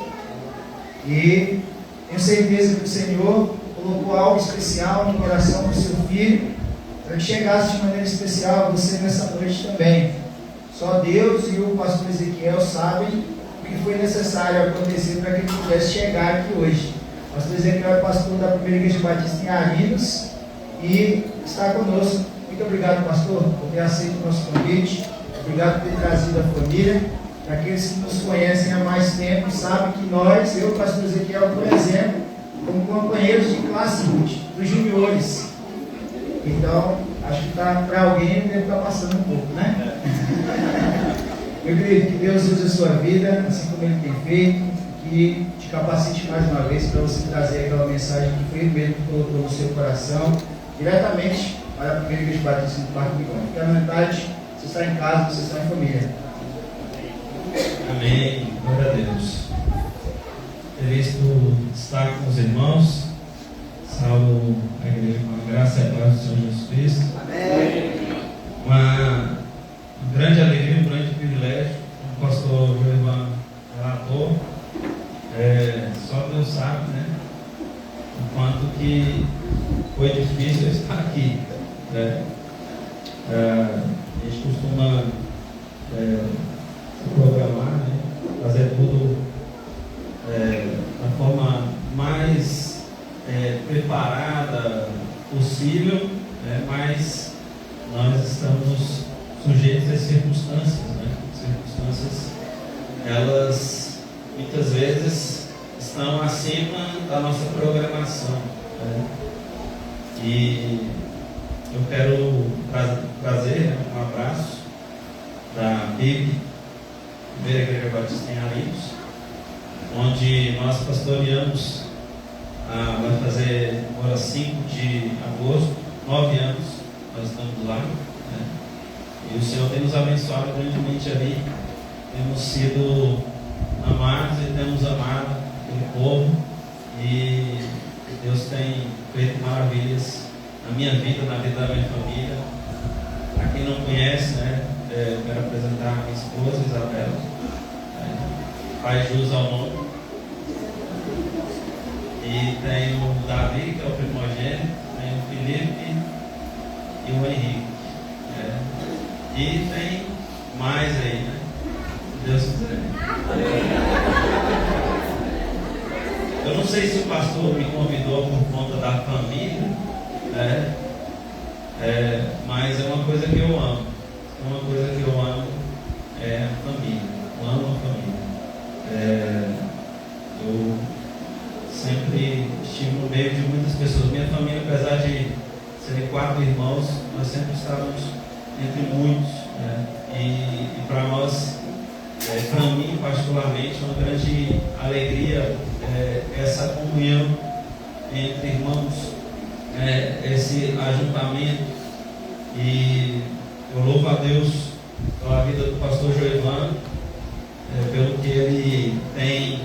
E tenho certeza que o Senhor colocou algo especial no coração do seu filho para que chegasse de maneira especial a você nessa noite também. Só Deus e o pastor Ezequiel sabem o que foi necessário acontecer para que ele pudesse chegar aqui hoje. O pastor Ezequiel é pastor da Primeira Igreja Batista em Arinos e está conosco. Muito obrigado, pastor, por ter aceito o nosso convite. Obrigado por ter trazido a família. Para aqueles que nos conhecem há mais tempo, sabem que nós, eu e o pastor Ezequiel, por exemplo, como companheiros de classe dos juniores. Então, acho que para alguém deve estar passando um pouco, né? Meu querido, que Deus use a sua vida, assim como Ele tem feito, que te capacite mais uma vez para você trazer aquela mensagem que foi Ele mesmo que colocou no seu coração, diretamente para a Primeira Igreja Batista do Parque Migão. Fique à vontade, você está em casa, você está em família. Amém. Glória a Deus. Feliz por estar com os irmãos. Salvo a igreja com a graça e a paz do Senhor Jesus Cristo. Amém. Uma grande alegria, um grande privilégio, como o pastor João relatou. Só Deus sabe, né? O quanto que foi difícil estar aqui. Né? A gente costuma se programar, né? Fazer tudo da forma mais preparada possível, né? Mas nós estamos sujeitos às circunstâncias, né? Circunstâncias, elas muitas vezes estão acima da nossa programação, né? E eu quero trazer, né, um abraço da PIB, Primeira Igreja Batista em Arinos, onde nós pastoreamos, vai fazer agora 5 de agosto, 9 anos, nós estamos lá, né? E o Senhor tem nos abençoado grandemente ali, temos sido amados e temos amado aquele povo, e Deus tem feito maravilhas na minha vida, na vida da minha família. Para quem não conhece, né, quero apresentar a minha esposa, Isabela, pai Jus ao nome, e tem o Davi, que é o primogênito, tem o Felipe e o Henrique, e tem mais aí, né? Deus quiser. Eu não sei se o pastor me convidou por conta da família, né? Mas é uma coisa que eu amo. Uma coisa que eu amo é a família. sempre estávamos entre muitos, né? E para nós, para mim particularmente, é uma grande alegria essa comunhão entre irmãos, esse ajuntamento. E eu louvo a Deus pela vida do pastor Joivan, pelo que ele tem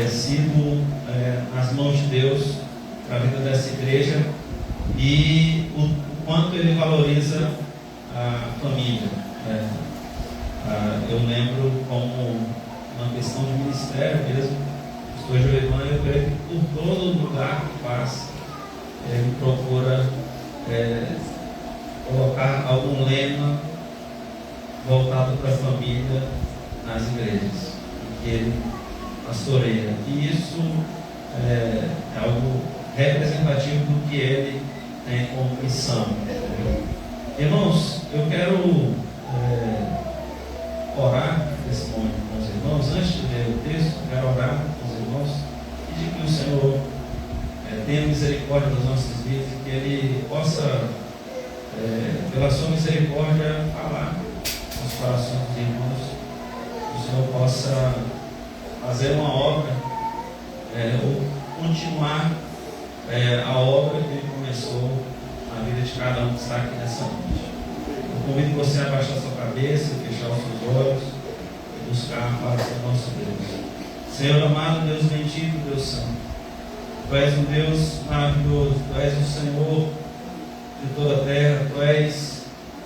sido nas mãos de Deus para a vida dessa igreja, e o quanto ele valoriza a família. Eu lembro como uma questão de ministério mesmo, o pastor Joivan, eu creio que por todo lugar que passa, ele procura colocar algum lema voltado para a família nas igrejas que ele pastoreia. E isso é algo representativo do que ele tem como missão. Irmãos, eu quero orar nesse momento com os irmãos. Antes de ler o texto, eu quero orar com os irmãos, pedir que o Senhor tenha misericórdia das nossas vidas e que Ele possa, pela sua misericórdia, falar nos corações dos irmãos, que o Senhor possa fazer uma obra, ou continuar a obra que Ele começou na vida de cada um que está aqui nessa noite. Eu convido você a baixar a sua cabeça, fechar os seus olhos e buscar a paz do nosso Deus. Senhor amado, Deus bendito, Deus santo, Tu és um Deus maravilhoso, Tu és o Senhor de toda a terra, Tu és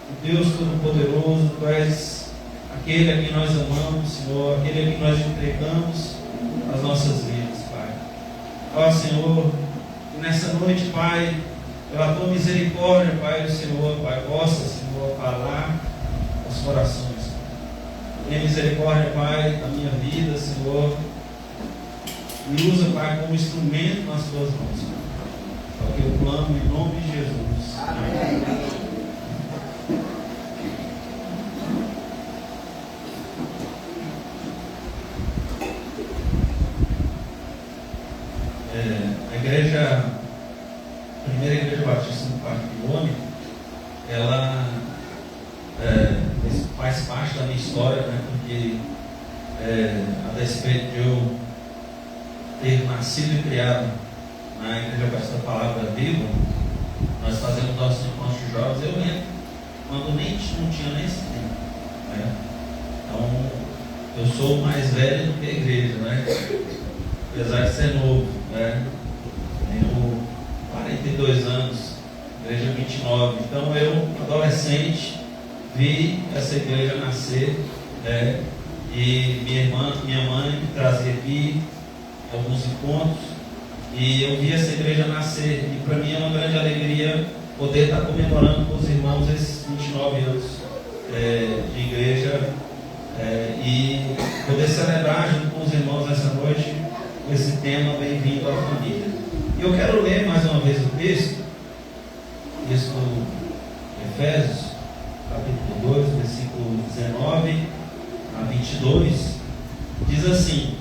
o Deus Todo-Poderoso, Tu és aquele a quem nós amamos, Senhor, aquele a quem nós entregamos as nossas vidas, Pai. Ó Senhor, que nessa noite, Pai, pela Tua misericórdia, Pai, o Senhor, Pai, possa, Senhor, falar aos corações. Tenha misericórdia, Pai, da minha vida, Senhor. Me usa, Pai, como instrumento nas Tuas mãos, Pai. É o que eu clamo em nome de Jesus. Amém. A primeira igreja batista no Parque do Homem, ela faz parte da minha história, né? Porque a despeito de eu ter nascido e criado na Igreja Batista da Palavra Viva, nós fazemos nossos encontros de jovens. Eu lembro quando não tinha nem esse tempo, né? Então eu sou mais velho do que a igreja, né? Apesar de ser novo, né? Tenho 42 anos, igreja 29. Então eu, adolescente, vi essa igreja nascer, né? E minha mãe me trazia aqui alguns encontros, e eu vi essa igreja nascer, e para mim é uma grande alegria poder estar comemorando com os irmãos esses 29 anos de igreja, e poder celebrar junto com os irmãos essa noite esse tema Bem-vindo à Família. E eu quero ler mais uma vez o texto de Efésios, capítulo 2, versículo 19 a 22, diz assim: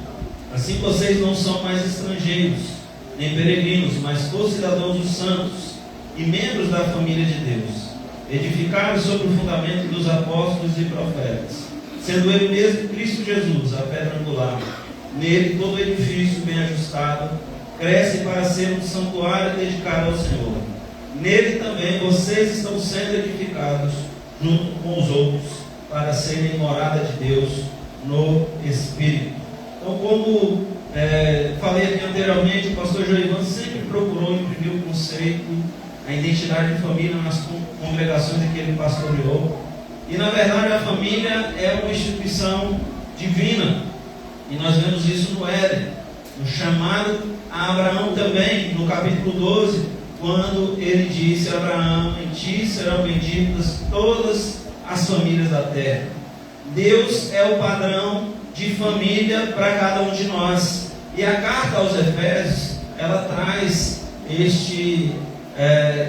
assim vocês não são mais estrangeiros, nem peregrinos, mas co-cidadãos dos santos e membros da família de Deus, edificados sobre o fundamento dos apóstolos e profetas, sendo Ele mesmo Cristo Jesus, a pedra angular. Nele todo edifício bem ajustado cresce para ser um santuário dedicado ao Senhor. Nele também vocês estão sendo edificados junto com os outros para serem morada de Deus no Espírito. Então, como falei aqui anteriormente, o pastor Joivan sempre procurou imprimir o conceito, a identidade de família nas congregações em que ele pastoreou. E na verdade a família é uma instituição divina, e nós vemos isso no Éden, no chamado a Abraão também, no capítulo 12, quando ele disse a Abraão: em ti serão benditas todas as famílias da terra. Deus é o padrão de família para cada um de nós, e a carta aos Efésios, ela traz este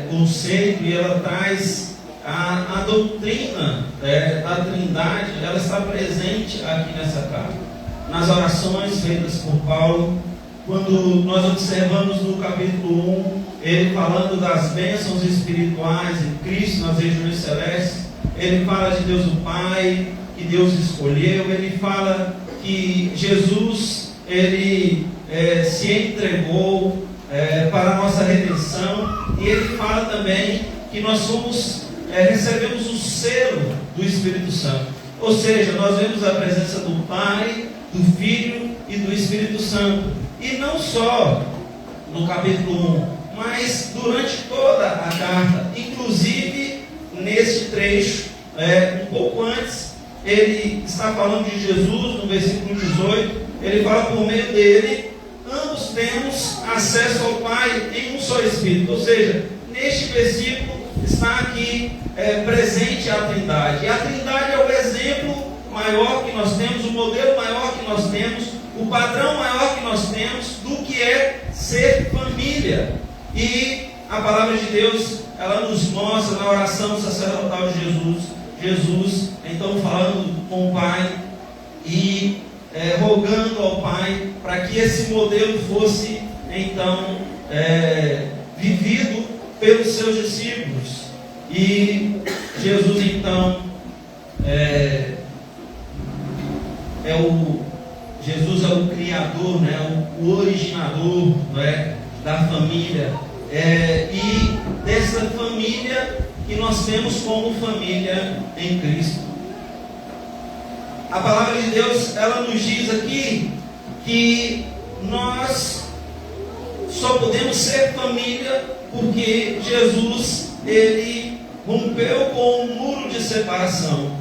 conceito, e ela traz a doutrina da Trindade. Ela está presente aqui nessa carta, nas orações feitas por Paulo. Quando nós observamos no capítulo 1, ele falando das bênçãos espirituais em Cristo nas regiões celestes. Ele fala de Deus o Pai, que Deus escolheu. Ele fala que Jesus, ele se entregou para a nossa redenção. E ele fala também que nós recebemos o selo do Espírito Santo. Ou seja, nós vemos a presença do Pai, do Filho e do Espírito Santo. E não só no capítulo 1, mas durante toda a carta, inclusive neste trecho, um pouco antes, ele está falando de Jesus, no versículo 18, ele fala: por meio dele, ambos temos acesso ao Pai em um só Espírito. Ou seja, neste versículo está aqui presente a Trindade. E a Trindade é o exemplo maior que nós temos, o modelo maior que nós temos, o padrão maior que nós temos do que é ser família. E a palavra de Deus, ela nos mostra na oração sacerdotal de Jesus, então falando com o Pai e rogando ao Pai para que esse modelo fosse então vivido pelos seus discípulos. E Jesus então Jesus é o criador, o originador, da família, e dessa família que nós temos como família em Cristo. A palavra de Deus, ela nos diz aqui que nós só podemos ser família porque Jesus, ele rompeu com um muro de separação.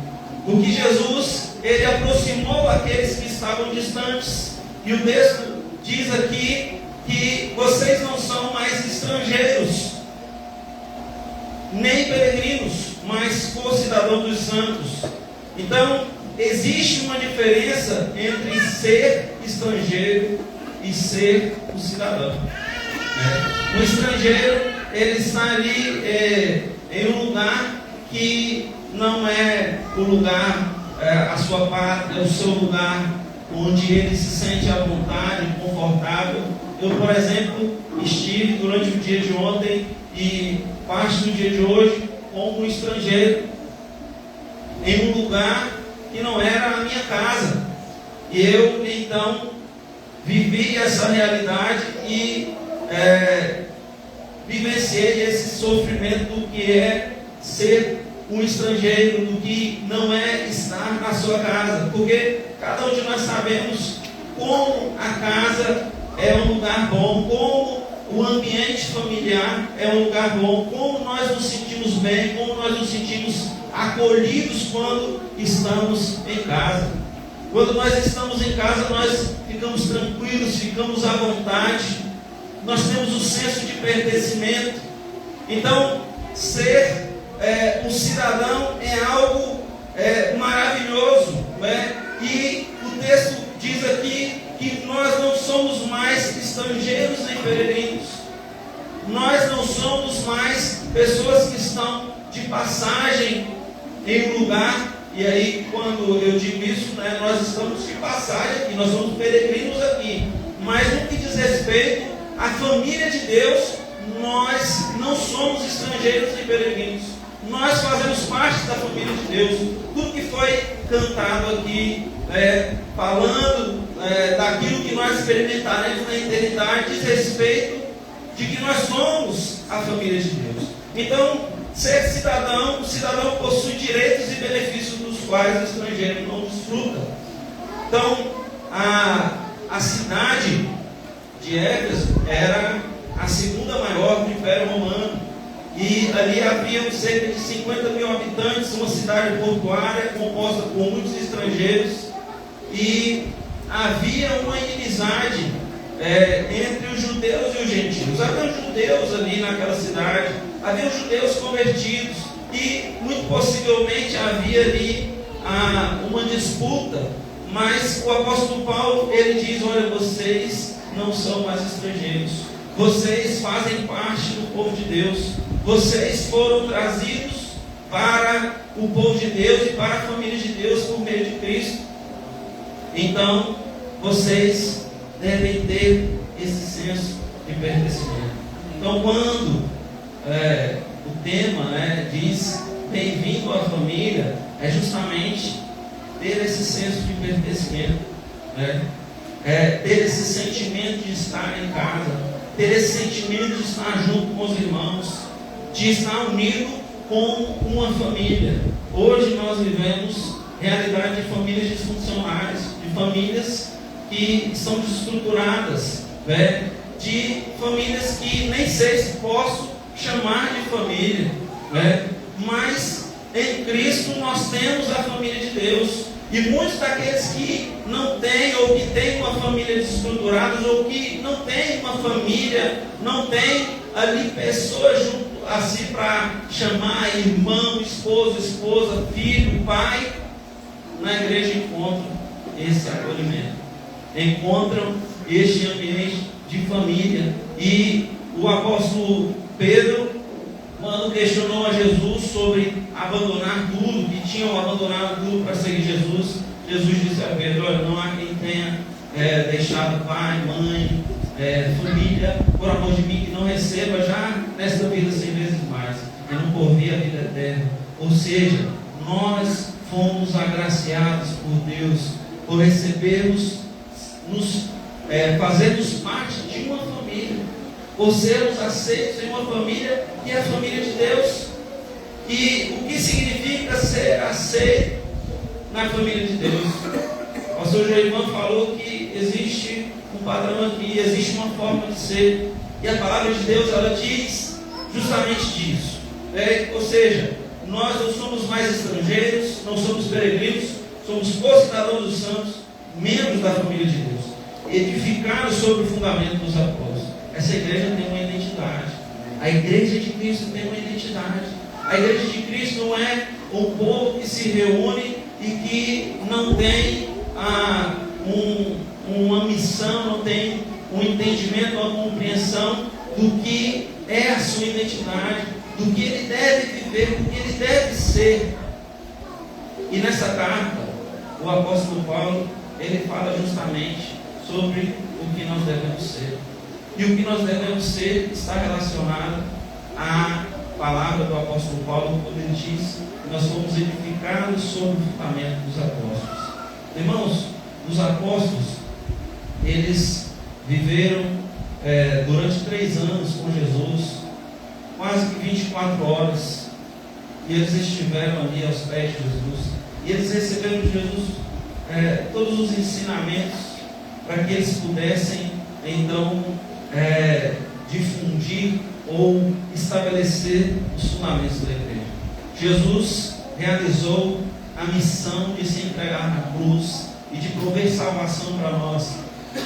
Porque Jesus, ele aproximou aqueles que estavam distantes. E o texto diz aqui que vocês não são mais estrangeiros, nem peregrinos, mas co-cidadãos dos santos. Então, existe uma diferença entre ser estrangeiro e ser o cidadão. O estrangeiro, ele está ali em um lugar que não é o lugar, a sua pátria, o seu lugar, onde ele se sente à vontade, confortável. Eu, por exemplo, estive durante o dia de ontem e parte do dia de hoje como um estrangeiro em um lugar que não era a minha casa. E eu, então, vivi essa realidade e vivenciei esse sofrimento do que é ser um estrangeiro, do que não é estar na sua casa. Porque cada um de nós sabemos como a casa é um lugar bom, como o ambiente familiar é um lugar bom, como nós nos sentimos bem, como nós nos sentimos acolhidos quando estamos em casa. Quando nós estamos em casa, nós ficamos tranquilos, ficamos à vontade, nós temos o senso de pertencimento. Então, ser um cidadão é algo maravilhoso, E o texto diz aqui que nós não somos mais estrangeiros nem peregrinos, nós não somos mais pessoas que estão de passagem em um lugar. E aí, quando eu digo isso, nós estamos de passagem aqui, nós somos peregrinos aqui, mas no que diz respeito à família de Deus, nós não somos estrangeiros nem peregrinos, nós fazemos parte da família de Deus. Tudo que foi cantado aqui, falando daquilo que nós experimentaremos na eternidade, diz respeito de que nós somos a família de Deus. Então, ser cidadão, o cidadão possui direitos e benefícios dos quais o estrangeiro não desfruta. Então, a cidade de Éfeso era a segunda maior do Império Romano. E ali havia cerca de 50 mil habitantes, uma cidade portuária composta por muitos estrangeiros. E havia uma inimizade entre os judeus e os gentios. Havia judeus ali naquela cidade, havia judeus convertidos, e muito possivelmente havia ali uma disputa. Mas o apóstolo Paulo, ele diz: olha, vocês não são mais estrangeiros, vocês fazem parte do povo de Deus, vocês foram trazidos para o povo de Deus e para a família de Deus por meio de Cristo. Então, vocês devem ter esse senso de pertencimento. Então, quando o tema, né, diz bem-vindo à família, é justamente ter esse senso de pertencimento, né? Ter esse sentimento de estar em casa, ter esse sentimento de estar junto com os irmãos, de estar unido com uma família. Hoje nós vivemos realidade de famílias disfuncionais, de famílias que são desestruturadas, né? De famílias que nem sei se posso chamar de família, né? Mas em Cristo nós temos a família de Deus. E muitos daqueles que não têm, ou que têm uma família desestruturada, ou que não têm uma família, não têm ali pessoas junto a si para chamar irmão, esposa, filho, pai, na igreja encontram esse acolhimento, encontram este ambiente de família. E o apóstolo Pedro, quando questionou a Jesus sobre abandonar tudo, que tinham abandonado tudo para seguir Jesus, Jesus disse a Pedro: olha, não há quem tenha deixado pai, mãe, família, por amor de mim, que não receba já nesta vida 100 vezes mais, e não por vir a vida eterna. Ou seja, nós fomos agraciados por Deus, por recebermos, fazermos parte de uma família, por sermos aceitos em uma família que é a família de Deus. E o que significa ser aceito na família de Deus? O pastor Joivan falou que existe um padrão aqui, existe uma forma de ser, e a palavra de Deus, ela diz justamente disso, ou seja, nós não somos mais estrangeiros, não somos peregrinos, somos co-cidadãos dos santos, membros da família de Deus, edificados sobre o fundamento dos apóstolos. Essa igreja tem uma identidade. A igreja de Cristo tem uma identidade. A igreja de Cristo não é um povo que se reúne e que não tem uma missão, não tem um entendimento, uma compreensão do que é a sua identidade, do que ele deve viver, do que ele deve ser. E nessa carta, o apóstolo Paulo, ele fala justamente sobre o que nós devemos ser. E o que nós devemos ser está relacionado à palavra do apóstolo Paulo, quando ele diz que nós fomos edificados sobre o fundamento dos apóstolos. Irmãos, os apóstolos, eles viveram durante 3 anos com Jesus, quase que 24 horas, e eles estiveram ali aos pés de Jesus, e eles receberam de Jesus todos os ensinamentos para que eles pudessem então difundir ou estabelecer os fundamentos da igreja. Jesus realizou a missão de se entregar na cruz e de prover salvação para nós.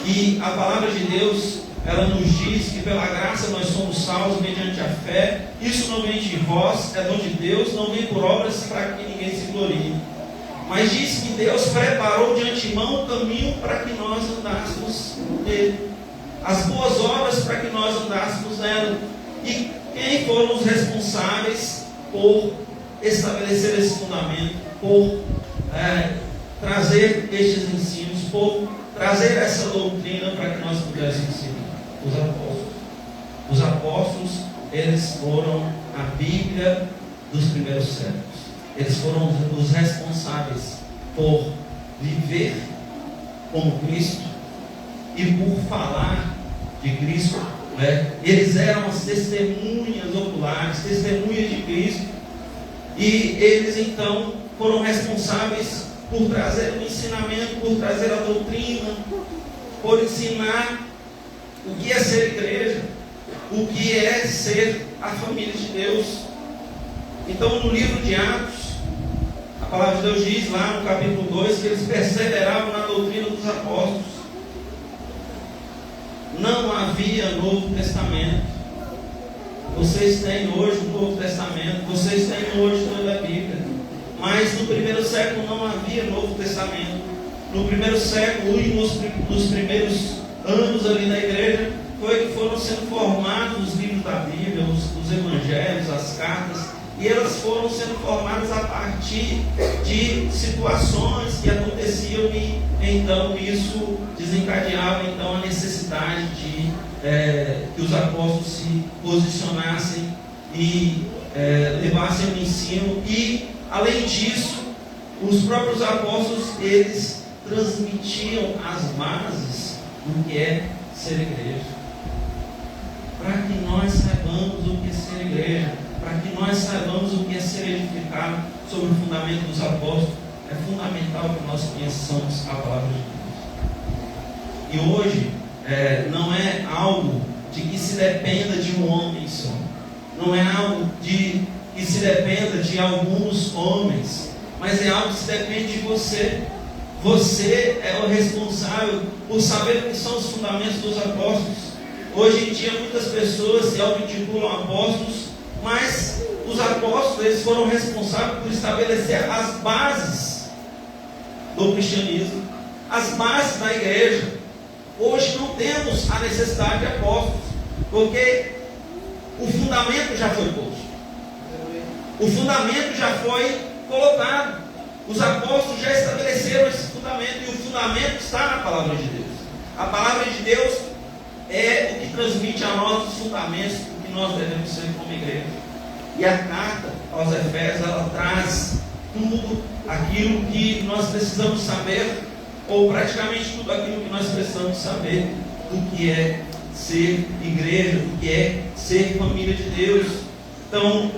E a palavra de Deus, ela nos diz que pela graça nós somos salvos mediante a fé. Isso não vem de vós, é dom de Deus, não vem por obras para que ninguém se glorie. Mas diz que Deus preparou de antemão o caminho para que nós andássemos nele, as boas obras para que nós andássemos nela. E quem foram os responsáveis por estabelecer esse fundamento, por trazer estes ensinos, por trazer essa doutrina para que nós pudéssemos seguir? Os apóstolos. Os apóstolos, eles foram a Bíblia dos primeiros séculos. Eles foram os responsáveis por viver como Cristo e por falar de Cristo, né? Eles eram as testemunhas oculares, testemunhas de Cristo, e eles então foram responsáveis por trazer o ensinamento, por trazer a doutrina, por ensinar o que é ser igreja, o que é ser a família de Deus. Então, no livro de Atos, a palavra de Deus diz lá no capítulo 2 que eles perseveravam na doutrina dos apóstolos. Não havia Novo Testamento. Vocês têm hoje o Novo Testamento, vocês têm hoje toda a Bíblia. Mas no primeiro século não havia Novo Testamento. No primeiro século e nos primeiros anos ali da igreja, foi que foram sendo formados os livros da Bíblia, os evangelhos, as cartas, e elas foram sendo formadas a partir de situações que aconteciam, e então isso desencadeava então a necessidade de que os apóstolos se posicionassem e levassem o ensino. E além disso, os próprios apóstolos, eles transmitiam as bases do que é ser igreja, para que nós saibamos o que é ser igreja, para que nós saibamos o que é ser edificado sobre o fundamento dos apóstolos. É fundamental que nós conheçamos a palavra de Deus. E hoje não é algo de que se dependa de um homem só, não é algo de que se dependa de alguns homens, mas é algo que se depende de você. Você é o responsável por saber o que são os fundamentos dos apóstolos. Hoje em dia muitas pessoas se auto-intitulam apóstolos, mas os apóstolos, eles foram responsáveis por estabelecer as bases do cristianismo, as bases da igreja. Hoje não temos a necessidade de apóstolos, porque o fundamento já foi posto, o fundamento já foi colocado. Os apóstolos já estabeleceram esse fundamento, e o fundamento está na palavra de Deus. A palavra de Deus é o que transmite a nós os fundamentos do que nós devemos ser como igreja. E a carta aos Efésios, ela traz tudo aquilo que nós precisamos saber, ou praticamente tudo aquilo que nós precisamos saber do que é ser igreja, do que é ser família de Deus. Então,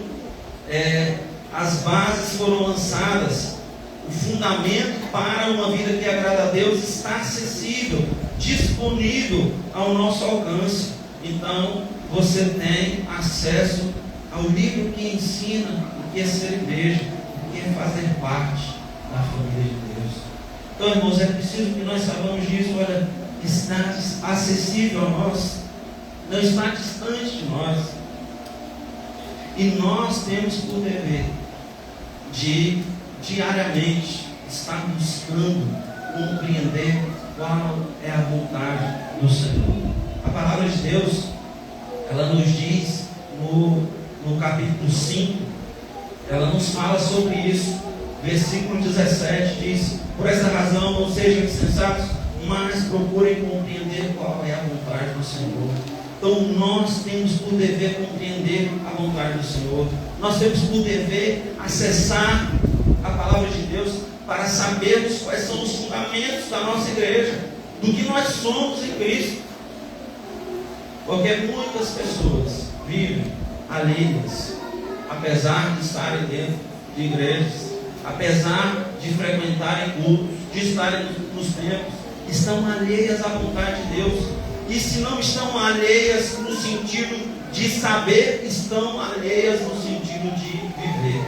as bases foram lançadas. O fundamento para uma vida que agrada a Deus está acessível, disponível ao nosso alcance. Então, você tem acesso ao livro que ensina o que é ser igreja, o que é fazer parte da família de Deus. Então, irmãos, é preciso que nós saibamos disso. Olha, está acessível a nós, não está distante de nós. E nós temos por dever de diariamente estar buscando compreender qual é a vontade do Senhor. A palavra de Deus, ela nos diz no capítulo 5, ela nos fala sobre isso. Versículo 17 diz: por essa razão não sejam insensatos, mas procurem compreender qual é a vontade do Senhor. Então nós temos por dever compreender a vontade do Senhor. Nós temos por dever acessar a palavra de Deus para sabermos quais são os fundamentos da nossa igreja, do que nós somos em Cristo. Porque muitas pessoas vivem alheias, apesar de estarem dentro de igrejas, apesar de frequentarem cultos, de estarem nos templos, estão alheias à vontade de Deus. E se não estão alheias no sentido de saber, estão alheias no sentido de viver.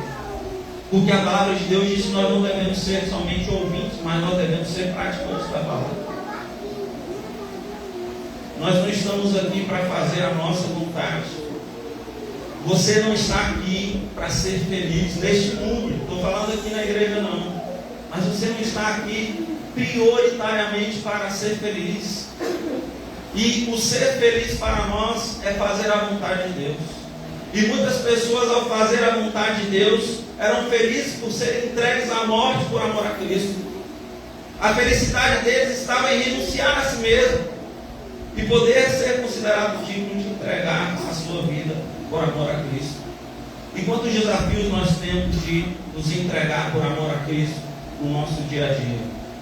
Porque a palavra de Deus diz que nós não devemos ser somente ouvintes, mas nós devemos ser praticantes da palavra. Nós não estamos aqui para fazer a nossa vontade. Você não está aqui para ser feliz neste mundo. Estou falando aqui na igreja não. Mas você não está aqui prioritariamente para ser feliz. E o ser feliz para nós é fazer a vontade de Deus. E muitas pessoas, ao fazer a vontade de Deus, eram felizes por serem entregues à morte por amor a Cristo. A felicidade deles estava em renunciar a si mesmo e poder ser considerado digno de entregar a sua vida por amor a Cristo. E quantos desafios nós temos de nos entregar por amor a Cristo no nosso dia a dia?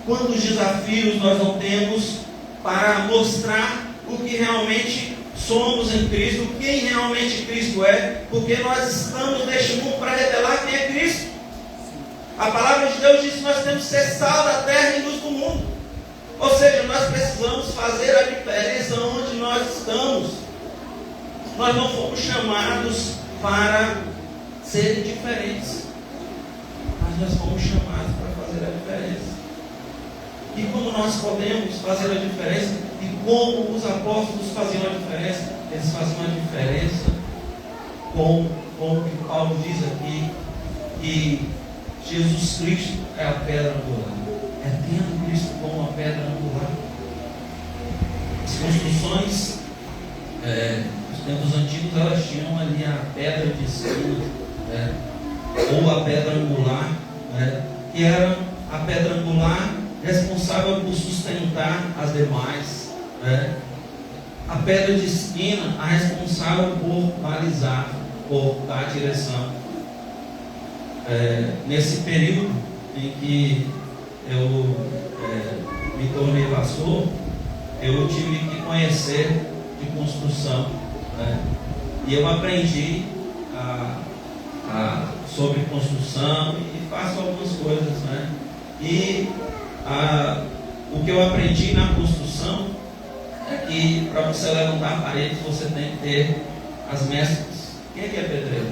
Quantos desafios nós não temos para mostrar o que realmente somos em Cristo, quem realmente Cristo é, porque nós estamos neste mundo para revelar quem é Cristo. A palavra de Deus diz que nós temos que ser sal da terra e luz do mundo. Ou seja, nós precisamos fazer a diferença onde nós estamos. Nós não fomos chamados para serem diferentes, mas nós fomos chamados para fazer a diferença. E como nós podemos fazer a diferença? E como os apóstolos faziam a diferença? Eles faziam a diferença com o que Paulo diz aqui, que Jesus Cristo é a pedra angular. É tendo Cristo como a pedra angular. As construções dos tempos antigos, elas tinham ali a pedra de esquina, né? Ou a pedra angular, né? Que era a pedra angular responsável por sustentar as demais, né? A pedra de esquina, a responsável por balizar, por dar direção. Nesse período em que eu me tornei pastor, eu tive que conhecer de construção, né? E eu aprendi sobre construção e faço algumas coisas, né? E o que eu aprendi na construção é que para você levantar paredes você tem que ter as mesclas. Quem aqui é pedreiro?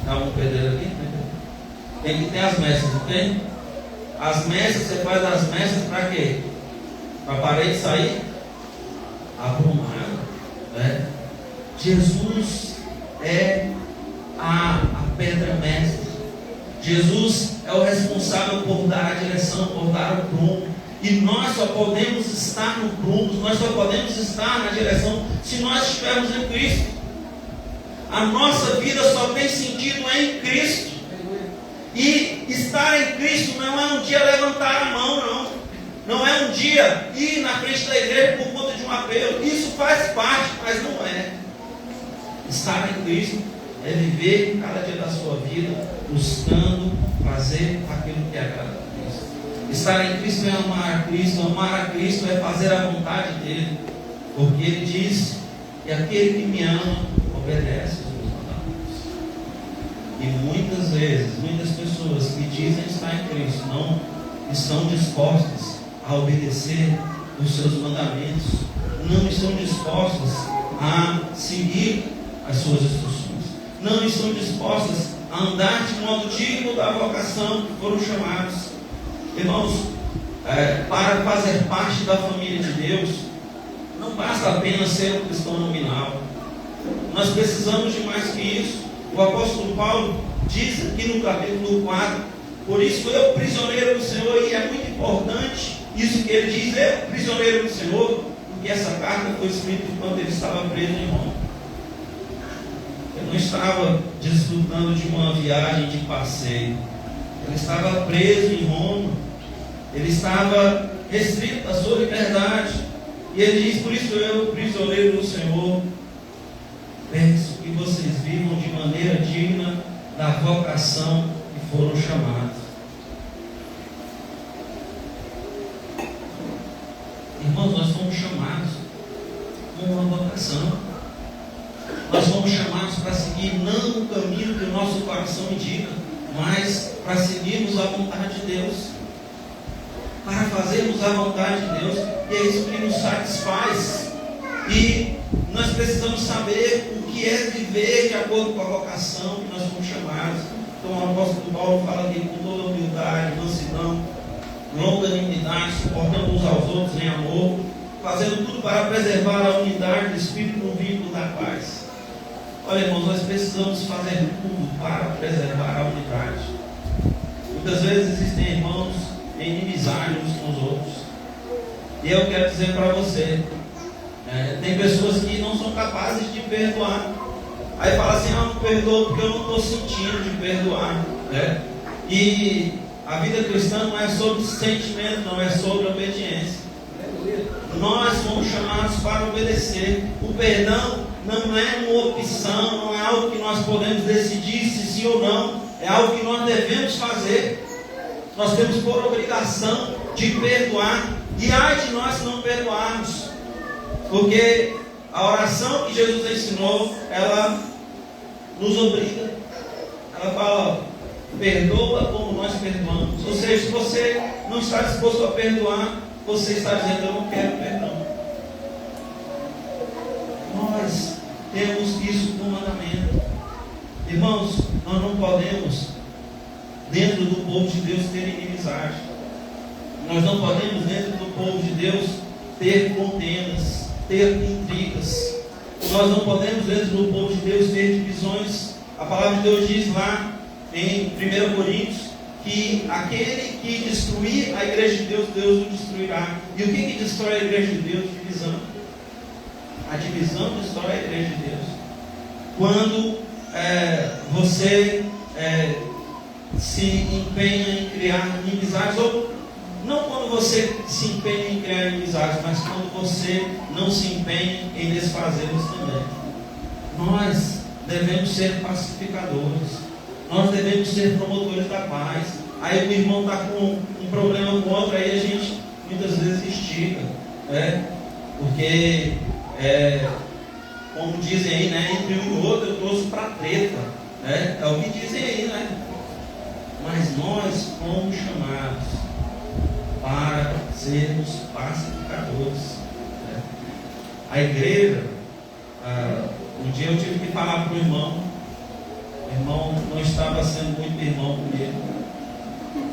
Dá um pedreiro aqui? Tem que ter as mesclas, não tem? As mesclas, você faz as mesclas para quê? Para a parede sair aprumada, né? Jesus é a pedra mestra. Jesus é o responsável por dar a direção, por dar o prumo. E nós só podemos estar no prumo, nós só podemos estar na direção se nós estivermos em Cristo. A nossa vida só tem sentido em Cristo. E estar em Cristo não é um dia levantar a mão, não. Não é um dia ir na frente da igreja por conta de um apelo. Isso faz parte, mas não é. Estar em Cristo é viver cada dia da sua vida buscando fazer aquilo que agrada a Cristo. Estar em Cristo é amar a Cristo. Amar a Cristo é fazer a vontade dele. Porque ele diz que aquele que me ama obedece os meus mandamentos. E muitas vezes, muitas pessoas que dizem estar em Cristo não estão dispostas a obedecer os seus mandamentos, não estão dispostas a seguir as suas instruções, não estão dispostas a andar de modo digno da vocação que foram chamados. Irmãos, para fazer parte da família de Deus, não basta apenas ser um cristão nominal. Nós precisamos de mais que isso. O apóstolo Paulo diz aqui no capítulo 4: por isso eu, prisioneiro do Senhor, e é muito importante isso que ele diz, eu, prisioneiro do Senhor, porque essa carta foi escrita enquanto ele estava preso em Roma. Ele não estava desfrutando de uma viagem de passeio, ele estava preso em Roma, ele estava restrito à sua liberdade, e ele diz: por isso eu, prisioneiro do Senhor, peço que vocês vivam de maneira digna da vocação que foram chamados. Irmãos, nós fomos chamados com uma vocação. Nós fomos chamados para seguir não o caminho que o nosso coração indica, mas para seguirmos a vontade de Deus, para fazermos a vontade de Deus, e é isso que nos satisfaz. E nós precisamos saber o que é viver de acordo com a vocação que nós fomos chamados. Então o apóstolo Paulo fala aqui com toda humildade, mansidão, longanimidade, suportando uns aos outros em amor, fazendo tudo para preservar a unidade do Espírito no vínculo da paz. Olha, irmãos, nós precisamos fazer tudo para preservar a unidade. Muitas vezes existem irmãos em inimizade uns com os outros. E eu quero dizer para você, tem pessoas que não são capazes de perdoar. Aí fala assim: não perdoo porque eu não estou sentindo de perdoar, né? E a vida cristã não é sobre sentimento, não é sobre obediência. Nós fomos chamados para obedecer. O perdão não é uma opção, não é algo que nós podemos decidir se sim ou não. É algo que nós devemos fazer. Nós temos por obrigação de perdoar. E ai de nós se não perdoarmos, porque a oração que Jesus ensinou, ela nos obriga. Ela fala: perdoa como nós perdoamos. Ou seja, se você não está disposto a perdoar, você está dizendo: eu não quero perdão. Nós temos isso como mandamento. Irmãos, nós não podemos, dentro do povo de Deus, ter inimizade. Nós não podemos, dentro do povo de Deus, ter contendas, ter intrigas. Nós não podemos, dentro do povo de Deus, ter divisões. A palavra de Deus diz lá em 1 Coríntios que aquele que destruir a igreja de Deus, Deus o destruirá. E o que destrói a igreja de Deus? Divisão. A divisão destrói a igreja de Deus. Quando você se empenha em criar inimizades, ou não quando você se empenha em criar inimizades, mas quando você não se empenha em desfazê-los também. Nós devemos ser pacificadores, nós devemos ser promotores da paz. Aí o irmão está com um problema com o outro, aí a gente muitas vezes estica, porque como dizem aí, né, entre um e outro eu trouxe para treta, é o que dizem aí, né? Mas nós fomos chamados para sermos pacificadores. A igreja, um dia eu tive que falar para o irmão não estava sendo muito irmão comigo,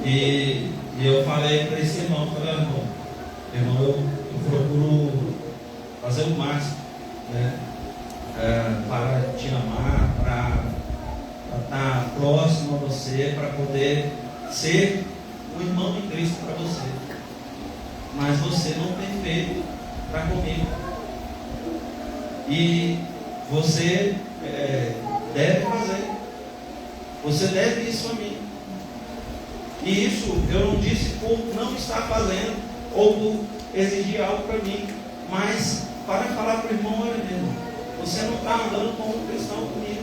e eu falei para esse irmão, irmão, eu procuro fazer o máximo, para te amar, para estar próximo a você, para poder ser um irmão de Cristo para você. Mas você não tem feito para comigo. E você deve fazer. Você deve isso a mim. E isso eu não disse por não estar fazendo ou por exigir algo para mim, mas para falar para o irmão: olha, irmão, você não está andando como um cristão comigo.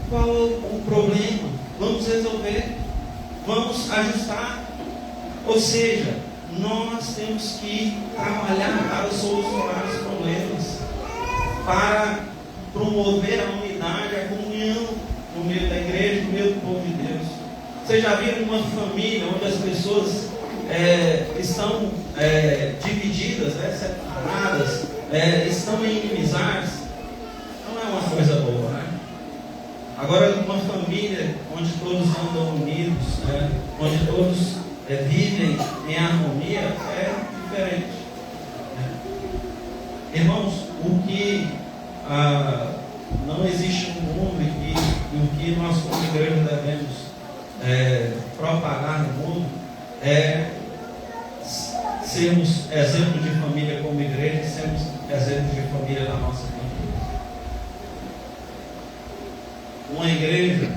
Qual o problema? Vamos resolver, vamos ajustar. Ou seja, nós temos que trabalhar para solucionar os problemas, para promover a unidade, a comunhão no meio da igreja, no meio do povo de Deus. Vocês já viram uma família onde as pessoas estão divididas, separadas, estão em inimizades? Não é uma coisa boa, né? Agora, uma família onde todos andam unidos, onde todos vivem em harmonia, é diferente. Irmãos, o que não existe no mundo e o que nós como igreja devemos propagar no mundo é sermos exemplo de família como igreja e sermos exemplo de família na nossa família. Uma igreja,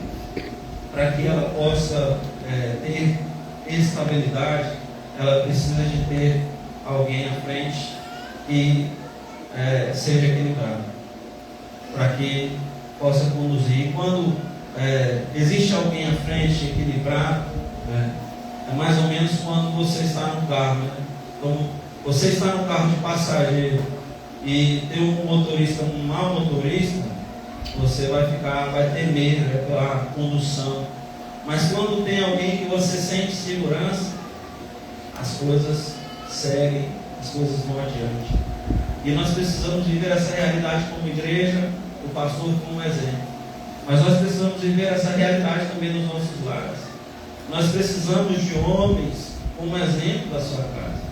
para que ela possa ter estabilidade, ela precisa de ter alguém à frente e seja equilibrado, para que possa conduzir. E quando existe alguém à frente equilibrado, é mais ou menos quando você está no carro, Então, você está no carro de passageiro e tem um motorista, um mau motorista, você vai ter medo pela condução. Mas quando tem alguém que você sente segurança, as coisas seguem, as coisas vão adiante. E nós precisamos viver essa realidade como igreja, o pastor como exemplo. Mas nós precisamos viver essa realidade também nos nossos lares. Nós precisamos de homens como exemplo da sua casa.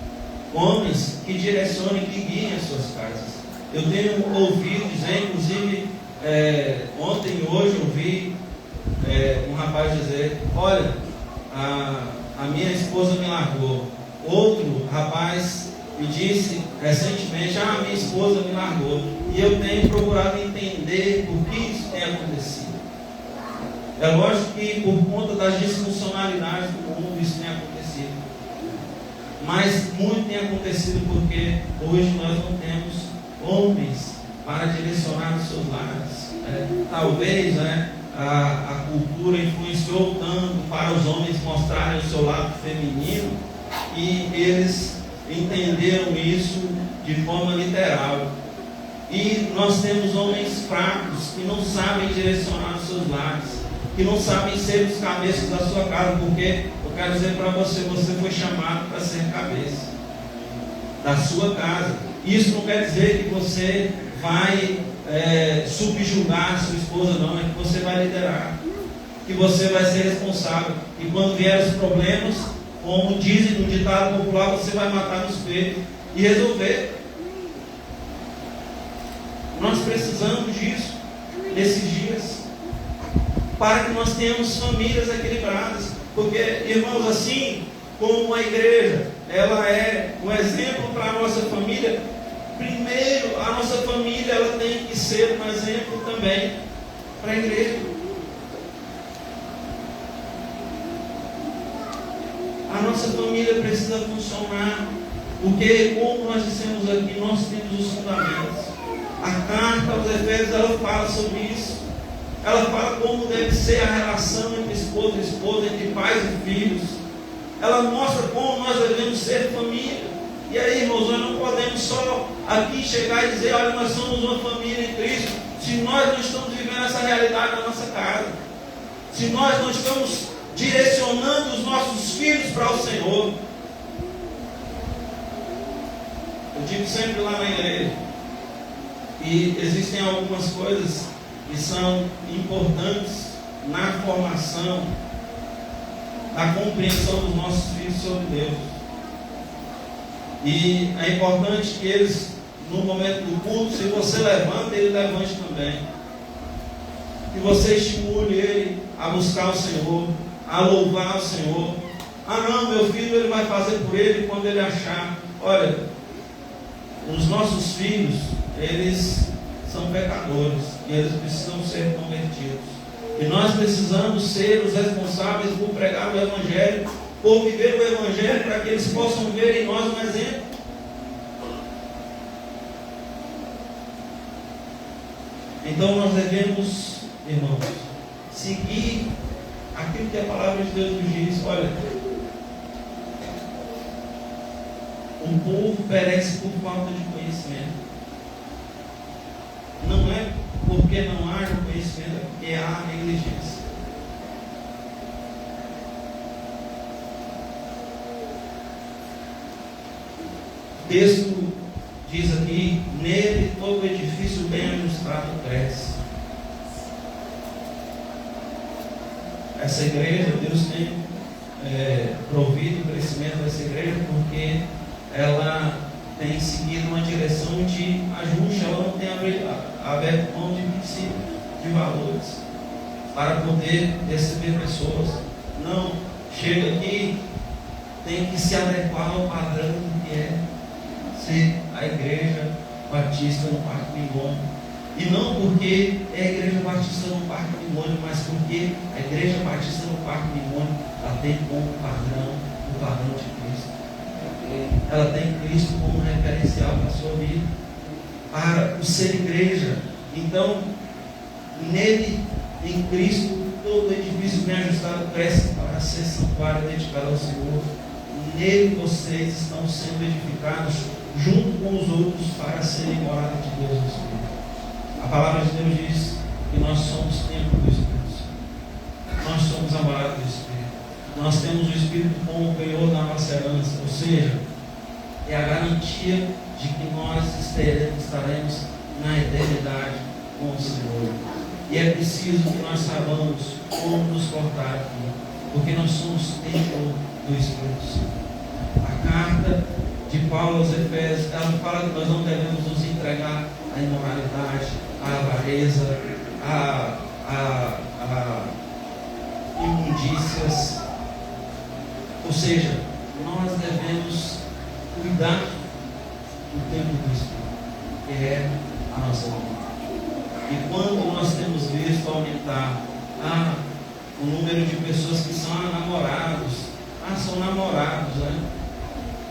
Homens que direcionem, que guiem as suas casas. Eu tenho ouvido dizer, inclusive, ontem e hoje ouvi um rapaz dizer: olha, a minha esposa me largou. Outro rapaz me disse recentemente: minha esposa me largou. E eu tenho procurado entender por que isso tem acontecido. É lógico que por conta das disfuncionalidades do mundo isso tem acontecido. Mas muito tem acontecido porque hoje nós não temos homens para direcionar os seus lares. Talvez a cultura influenciou tanto para os homens mostrarem o seu lado feminino e eles entenderam isso de forma literal. E nós temos homens fracos que não sabem direcionar os seus lares, que não sabem ser os cabeças da sua casa, porque eu quero dizer para você, você foi chamado para ser cabeça da sua casa. Isso não quer dizer que você vai subjugar a sua esposa, não, é que você vai liderar, que você vai ser responsável, e quando vier os problemas, como dizem no ditado popular, você vai matar nos peitos e resolver. Nós precisamos disso nesses dias, para que nós tenhamos famílias equilibradas, porque, irmãos, assim como a igreja, ela é um exemplo para a nossa família. Primeiro, a nossa família ela tem que ser um exemplo também para a igreja. A nossa família precisa funcionar, porque, como nós dissemos aqui, nós temos os fundamentos. A carta aos Efésios, ela fala sobre isso. Ela fala como deve ser a relação entre esposa e esposa, entre pais e filhos. Ela mostra como nós devemos ser família. E aí, irmãos, nós não podemos só aqui chegar e dizer, olha, nós somos uma família em Cristo, se nós não estamos vivendo essa realidade na nossa casa. Se nós não estamos direcionando os nossos filhos para o Senhor. Eu digo sempre lá na igreja, e existem algumas coisas que são importantes na formação, na compreensão dos nossos filhos sobre Deus. E é importante que eles, no momento do culto, se você levanta, ele levante também. Que você estimule ele a buscar o Senhor, a louvar o Senhor. Ah não, meu filho, ele vai fazer por ele quando ele achar. Olha, os nossos filhos, eles são pecadores e eles precisam ser convertidos. E nós precisamos ser os responsáveis por pregar o Evangelho, por viver o Evangelho, para que eles possam ver em nós um exemplo. Então nós devemos, irmãos, seguir aquilo que a palavra de Deus nos diz. Olha, o povo perece por falta de conhecimento. Não é porque não haja conhecimento, é porque há negligência. O texto diz aqui, nele todo edifício bem ajustado cresce. Essa igreja, Deus tem provido o crescimento dessa igreja porque ela tem seguido uma direção de ajuste, ela não tem aberto mão de princípios, de valores, para poder receber pessoas. Não, chega aqui, tem que se adequar ao padrão que é ser a igreja batista no Parque Mingônio. E não porque é a igreja batista no Parque Mingônio, mas porque a igreja batista no Parque Mingônio, ela tem como padrão o padrão de Cristo. Ela tem Cristo como referencial para a sua vida, para o ser igreja. Então, nele, em Cristo, todo edifício bem ajustado cresce para ser santuário dedicado ao Senhor. Nele vocês estão sendo edificados junto com os outros para serem morada de Deus no Espírito. A palavra de Deus diz que nós somos templo do Espírito Santo. Nós somos a morada do Espírito. Nós temos o Espírito como o penhor da nossa herança, ou seja, é a garantia de que nós estaremos na eternidade com o Senhor. E é preciso que nós saibamos como nos portar aqui, porque nós somos templo do Espírito Santo. A carta de Paulo aos Efésios, ela fala que nós não devemos nos entregar à imoralidade, à avareza, a imundícias. Ou seja, nós devemos cuidar do templo do Espírito, que é a nossa vida. E quando nós temos visto aumentar o número de pessoas que são namorados, são namorados, né?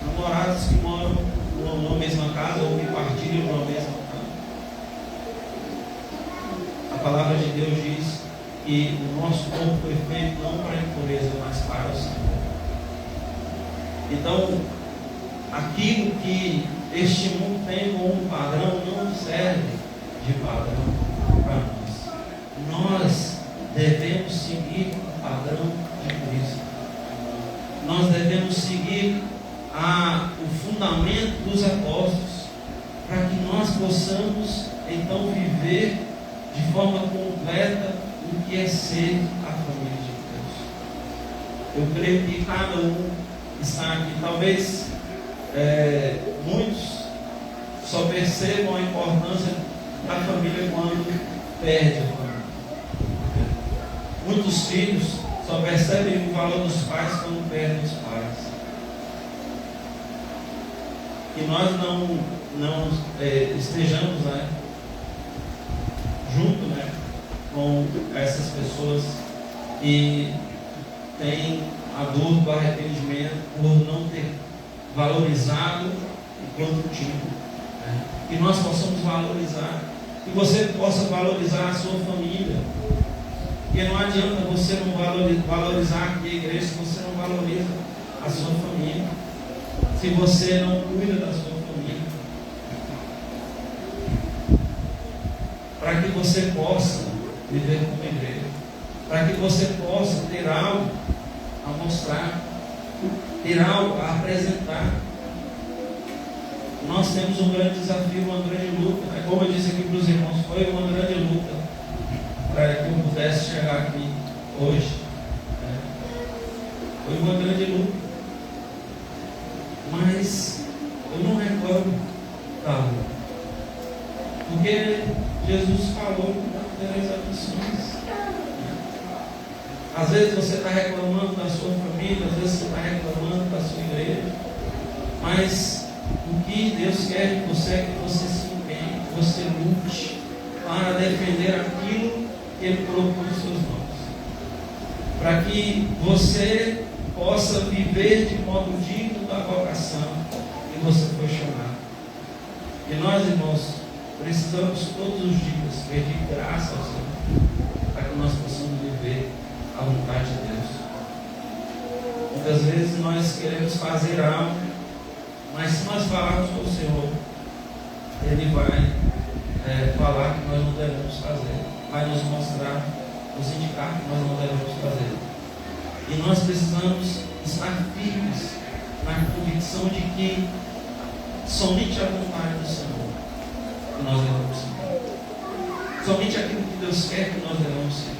Namorados que moram numa mesma casa ou que partilham numa mesma casa. A palavra de Deus diz que o nosso corpo foi feito não para a impureza, mas para o Senhor. Então, aquilo que este mundo tem como padrão não serve de padrão para nós. Nós devemos seguir o padrão de Cristo. Nós devemos seguir o fundamento dos apóstolos, para que nós possamos então viver de forma completa o que é ser a família de Deus. Eu creio que cada um está aqui, talvez muitos só percebam a importância da família quando perde a família. Muitos filhos só percebem o valor dos pais quando perdem os pais. Que nós não estejamos juntos, com essas pessoas que têm a dor do arrependimento por não ter valorizado enquanto time. Que nós possamos valorizar, que você possa valorizar a sua família. Porque não adianta você não valorizar aqui a igreja se você não valoriza a sua família, se você não cuida da sua família. Para que você possa viver como igreja, para que você possa ter algo a mostrar, ter algo a apresentar. Nós temos um grande desafio, uma grande luta. Como eu disse aqui para os irmãos, foi uma grande luta para que eu pudesse chegar aqui hoje. Foi uma grande luta. Mas eu não reclamo da luta. Porque Jesus falou que não tereis aflições. Às vezes você está reclamando da sua família, às vezes você está reclamando da sua igreja. Mas o que Deus quer de você é que você se empenhe, que você lute para defender aquilo que Ele colocou nas suas mãos. Para que você possa viver de modo digno da vocação que você foi chamado. E nós, irmãos, precisamos todos os dias pedir graça ao Senhor, para que nós possamos viver a vontade de Deus. Muitas vezes nós queremos fazer algo, mas se nós falarmos com o Senhor, Ele vai falar que nós não devemos fazer, vai nos mostrar, nos indicar que nós não devemos fazer. E nós precisamos estar firmes na convicção de que somente a vontade do Senhor que nós devemos seguir. Somente aquilo que Deus quer que nós devemos seguir.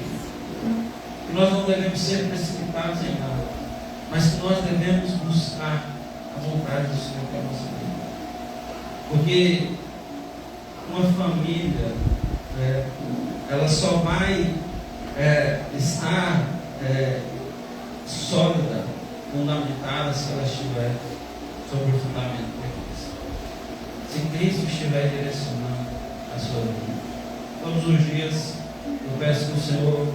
Que nós não devemos ser precipitados em nada, mas que nós devemos buscar a vontade do Senhor para a nossa vida. Porque uma família, ela só vai estar sólida, fundamentada, se ela estiver sobre o fundamento de Cristo. Se Cristo estiver direcionando a sua vida. Todos os dias eu peço que o Senhor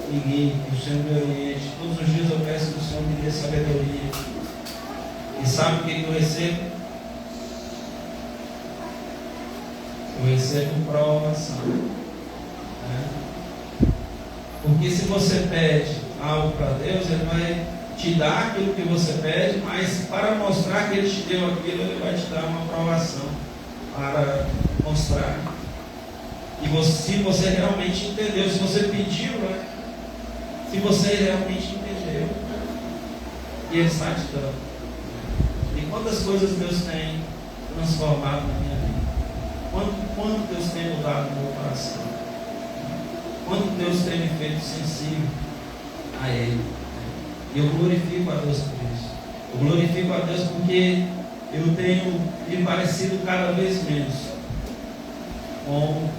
me guie, que o Senhor me oriente. Todos os dias eu peço que o Senhor me dê sabedoria. E sabe o que eu recebo? Eu recebo provação. Porque se você pede algo para Deus, Ele vai te dar aquilo que você pede, mas para mostrar que Ele te deu aquilo, Ele vai te dar uma provação para mostrar. E se você realmente entendeu, se você pediu, se você realmente entendeu, e Ele está te dando. E quantas coisas Deus tem transformado na minha vida? Quanto Deus tem mudado no meu coração? Quanto Deus tem me feito sensível a Ele? E eu glorifico a Deus por isso. Eu glorifico a Deus porque eu tenho me parecido cada vez menos com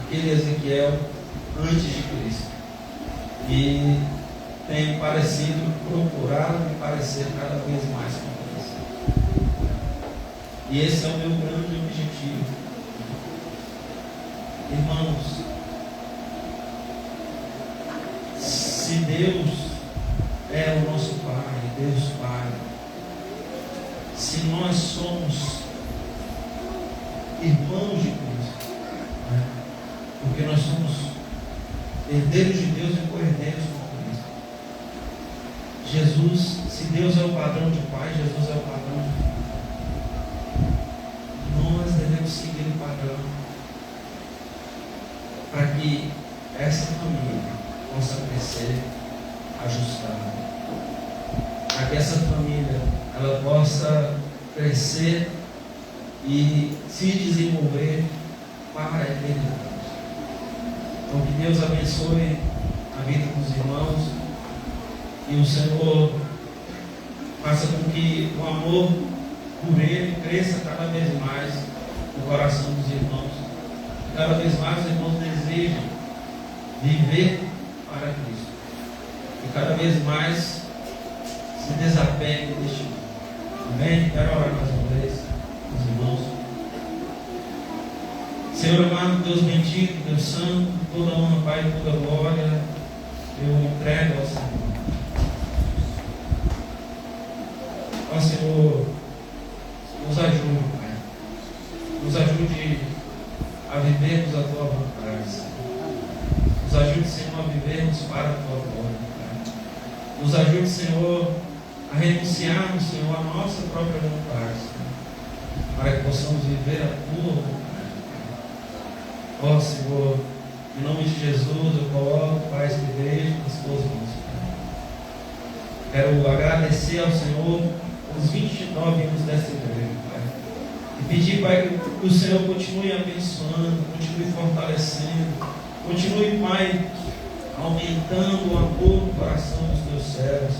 aquele Ezequiel antes de Cristo. E tenho procurado me parecer cada vez mais com Deus. E esse é o meu grande objetivo. Irmãos, se Deus é o nosso Pai, Deus Pai, se nós somos irmãos de Cristo, porque nós somos herdeiros de Deus e co-herdeiros com Cristo. Jesus, se Deus é o padrão de Pai, Jesus é o padrão de Filho. Nós devemos seguir o padrão para que essa família possa crescer ajustada, para que essa família ela possa crescer e se desenvolver para a eternidade. Então que Deus abençoe a vida dos irmãos e o Senhor faça com que o amor por Ele cresça cada vez mais no coração dos irmãos. Cada vez mais os irmãos desejam viver para Cristo. E cada vez mais se desapeguem deste mundo. Amém? Quero orar mais uma vez, os irmãos. Senhor amado, Deus bendito, Deus santo, toda honra, Pai, toda glória, eu entrego ao Senhor. Ó Senhor, nos ajude, Pai. Nos ajude a vivermos a Tua vontade, Senhor. Nos ajude, Senhor, a vivermos para a Tua glória, Pai. Nos ajude, Senhor, a renunciarmos, Senhor, a nossa própria vontade, Senhor, para que possamos viver a Tua vontade. Ó Senhor, em nome de Jesus, eu coloco, Pai, esta igreja nas Tuas mãos, Pai. Quero agradecer ao Senhor os 29 anos desta igreja, Pai. E pedir, Pai, que o Senhor continue abençoando, continue fortalecendo, continue, Pai, aumentando o amor no coração dos Teus servos.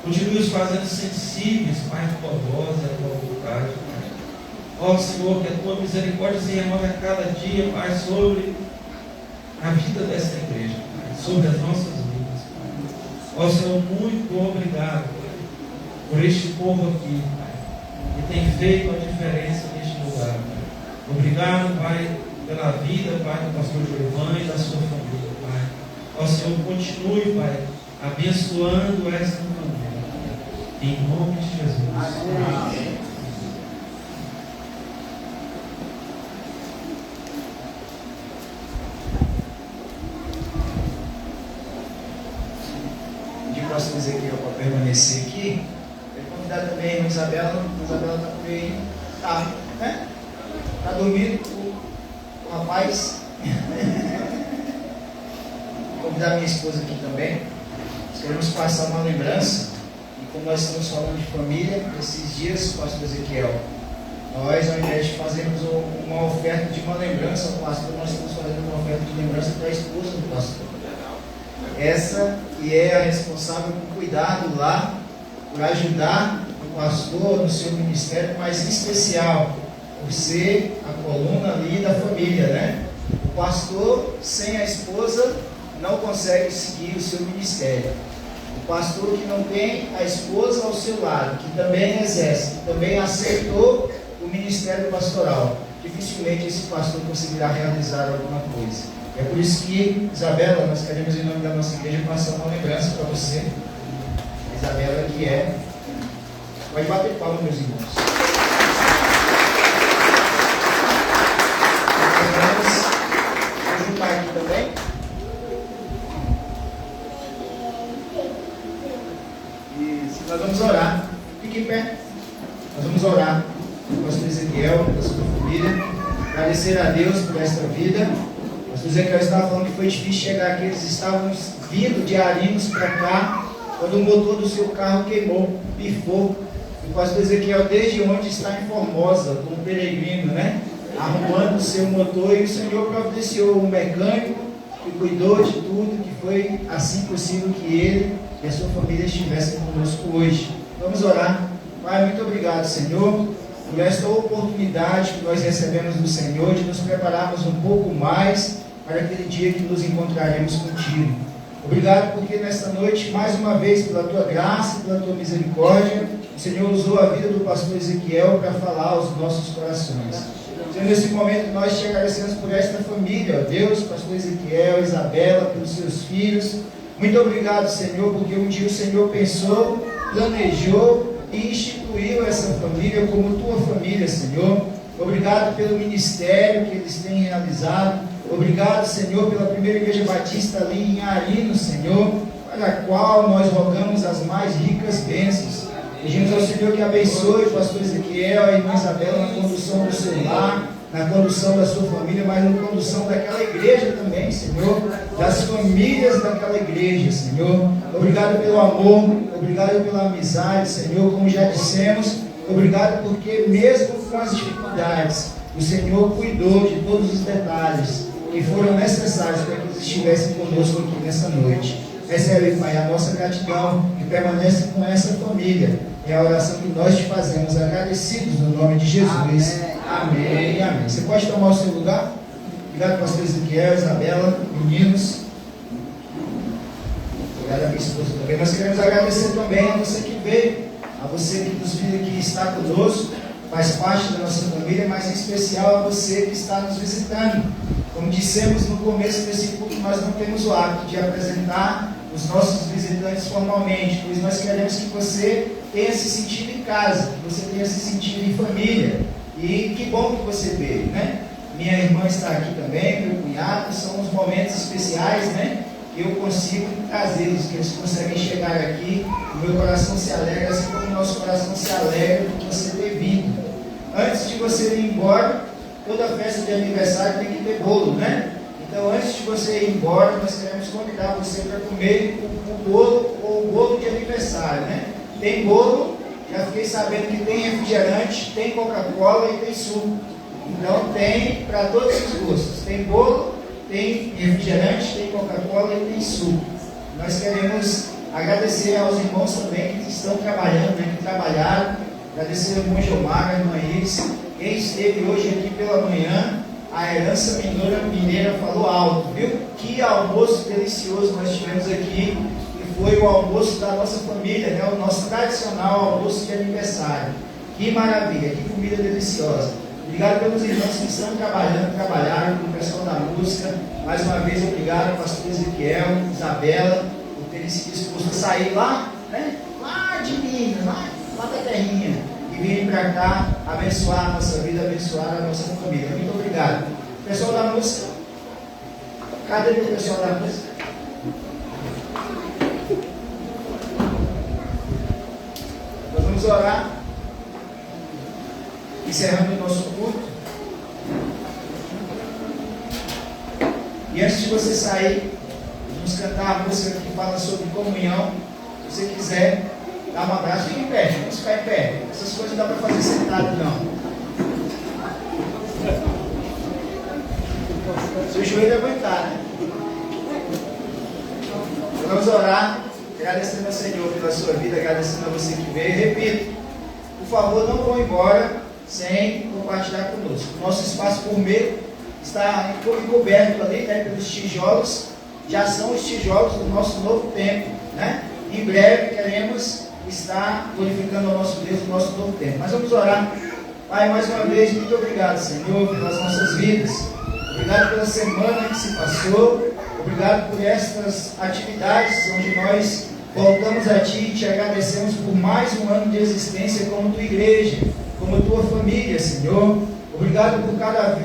Continue os fazendo sensíveis, Pai, à Tua voz e à Tua vontade, Pai. Ó Senhor, que a Tua misericórdia se renove a cada dia, Pai, sobre a vida desta igreja, Pai, sobre as nossas vidas, Pai. Ó Senhor, muito obrigado, Pai, por este povo aqui, Pai, que tem feito a diferença neste lugar, Pai. Obrigado, Pai, pela vida, Pai, do pastor Giovanni e da sua família, Pai. Ó Senhor, continue, Pai, abençoando esta família, Pai. Em nome de Jesus. Amém. Pastor Ezequiel para permanecer aqui. Eu vou convidar também a irmã Isabela. A Isabela está por aí. Tá, né? Está dormindo o rapaz. Vou convidar minha esposa aqui também. Nós queremos passar uma lembrança. E como nós estamos falando de família, esses dias, pastor Ezequiel, nós, ao invés de fazermos uma oferta de uma lembrança ao pastor, nós estamos fazendo uma oferta de lembrança para a esposa do pastor. Essa que é a responsável por cuidar do lar, por ajudar o pastor no seu ministério, mas em especial por ser a coluna ali da família, né? O pastor sem a esposa não consegue seguir o seu ministério. O pastor que não tem a esposa ao seu lado, que também exerce, que também aceitou o ministério pastoral, dificilmente esse pastor conseguirá realizar alguma coisa. É por isso que, Isabela, nós queremos, em nome da nossa igreja, passar uma lembrança para você. Isabela, que é. Pode bater palma, meus irmãos. Vamos juntar aqui também. E nós vamos orar. Fique em pé. Nós vamos orar. O pastor Ezequiel, pela sua família. Agradecer a Deus por esta vida. O pastor Ezequiel estava falando que foi difícil chegar aqui. Eles estavam vindo de Arinos para cá, quando o motor do seu carro queimou, pifou. O pastor Ezequiel, desde onde está em Formosa, como peregrino, né? Arrumando o seu motor, e o Senhor providenciou um mecânico que cuidou de tudo, que foi assim possível que ele e a sua família estivessem conosco hoje. Vamos orar. Pai, muito obrigado, Senhor, por esta oportunidade que nós recebemos do Senhor de nos prepararmos um pouco mais para aquele dia que nos encontraremos contigo. Obrigado porque nesta noite, mais uma vez, pela tua graça, pela tua misericórdia, o Senhor usou a vida do pastor Ezequiel para falar aos nossos corações. Senhor, nesse momento nós te agradecemos por esta família, ó Deus, pastor Ezequiel, Isabela, pelos seus filhos. Muito obrigado, Senhor, porque um dia o Senhor pensou, planejou e instituiu essa família como tua família, Senhor. Obrigado pelo ministério que eles têm realizado. Obrigado, Senhor, pela primeira igreja batista ali em Arinos, Senhor, para a qual nós rogamos as mais ricas bênçãos. Pedimos ao Senhor que abençoe o pastor Ezequiel, a irmã Isabela na condução do seu lar, na condução da sua família, mas na condução daquela igreja também, Senhor, das famílias daquela igreja, Senhor. Obrigado pelo amor, obrigado pela amizade, Senhor, como já dissemos, obrigado porque mesmo com as dificuldades, o Senhor cuidou de todos os detalhes que foram necessários para que eles estivessem conosco aqui nessa noite. Recebe, Pai, a nossa gratidão e permanece com essa família. É a oração que nós te fazemos, agradecidos no nome de Jesus. Amém e amém. Você pode tomar o seu lugar? Obrigado, pastor Ezequiel, Isabela, meninos. Obrigado a minha esposa também. Nós queremos agradecer também a você que veio, a você que nos viu aqui está conosco. faz parte da nossa família, mas em especial a você que está nos visitando. Como dissemos no começo desse culto, nós não temos o hábito de apresentar os nossos visitantes formalmente, pois nós queremos que você tenha se sentido em casa, que você tenha se sentido em família. E que bom que você veio, né? Minha irmã está aqui também, meu cunhado, são os momentos especiais, né? Que eu consigo trazê-los, que eles conseguem chegar aqui, o meu coração se alegra, assim como o nosso coração se alegra por você ter vindo. Antes de você ir embora, toda festa de aniversário tem que ter bolo, né? Então, antes de você ir embora, nós queremos convidar você para comer o bolo ou o bolo de aniversário, né? Tem bolo, já fiquei sabendo que tem refrigerante, tem Coca-Cola e tem suco. Então, tem para todos os gostos. Tem bolo, tem refrigerante, tem Coca-Cola e tem suco. Nós queremos agradecer aos irmãos também que estão trabalhando, né? Que trabalharam. Agradecer ao irmão Gilmar, a irmã Iris. Quem esteve hoje aqui pela manhã, a herança mineira falou alto, viu? Que almoço delicioso nós tivemos aqui, que foi o almoço da nossa família, né? O nosso tradicional almoço de aniversário. Que maravilha, que comida deliciosa. Obrigado pelos irmãos que estão trabalharam com o pessoal da música. Mais uma vez, obrigado, pastor Ezequiel, Isabela, por terem se disposto a sair lá, né? Lá de Minas, lá da terrinha. Virem para cá abençoar a nossa vida, abençoar a nossa família. Muito obrigado. Pessoal da música, cadê o pessoal da música? Nós vamos orar, encerrando o nosso culto. E antes de você sair, vamos cantar a música que fala sobre comunhão. Se você quiser dá um abraço, fique em pé, vamos ficar em pé. Essas coisas não dá para fazer sentado, não. Se o joelho aguentar, né? Vamos orar, agradecendo ao Senhor pela sua vida, agradecendo a você que veio. Repito, por favor, não vão embora sem compartilhar conosco. Nosso espaço gourmet está encoberto ali, né, pelos tijolos. Já são os tijolos do nosso novo templo, né? Em breve queremos estar glorificando ao nosso Deus no nosso novo tempo. Mas vamos orar. Pai, mais uma vez, muito obrigado, Senhor, pelas nossas vidas. Obrigado pela semana que se passou. Obrigado por estas atividades onde nós voltamos a Ti e Te agradecemos por mais um ano de existência como Tua igreja, como Tua família, Senhor. Obrigado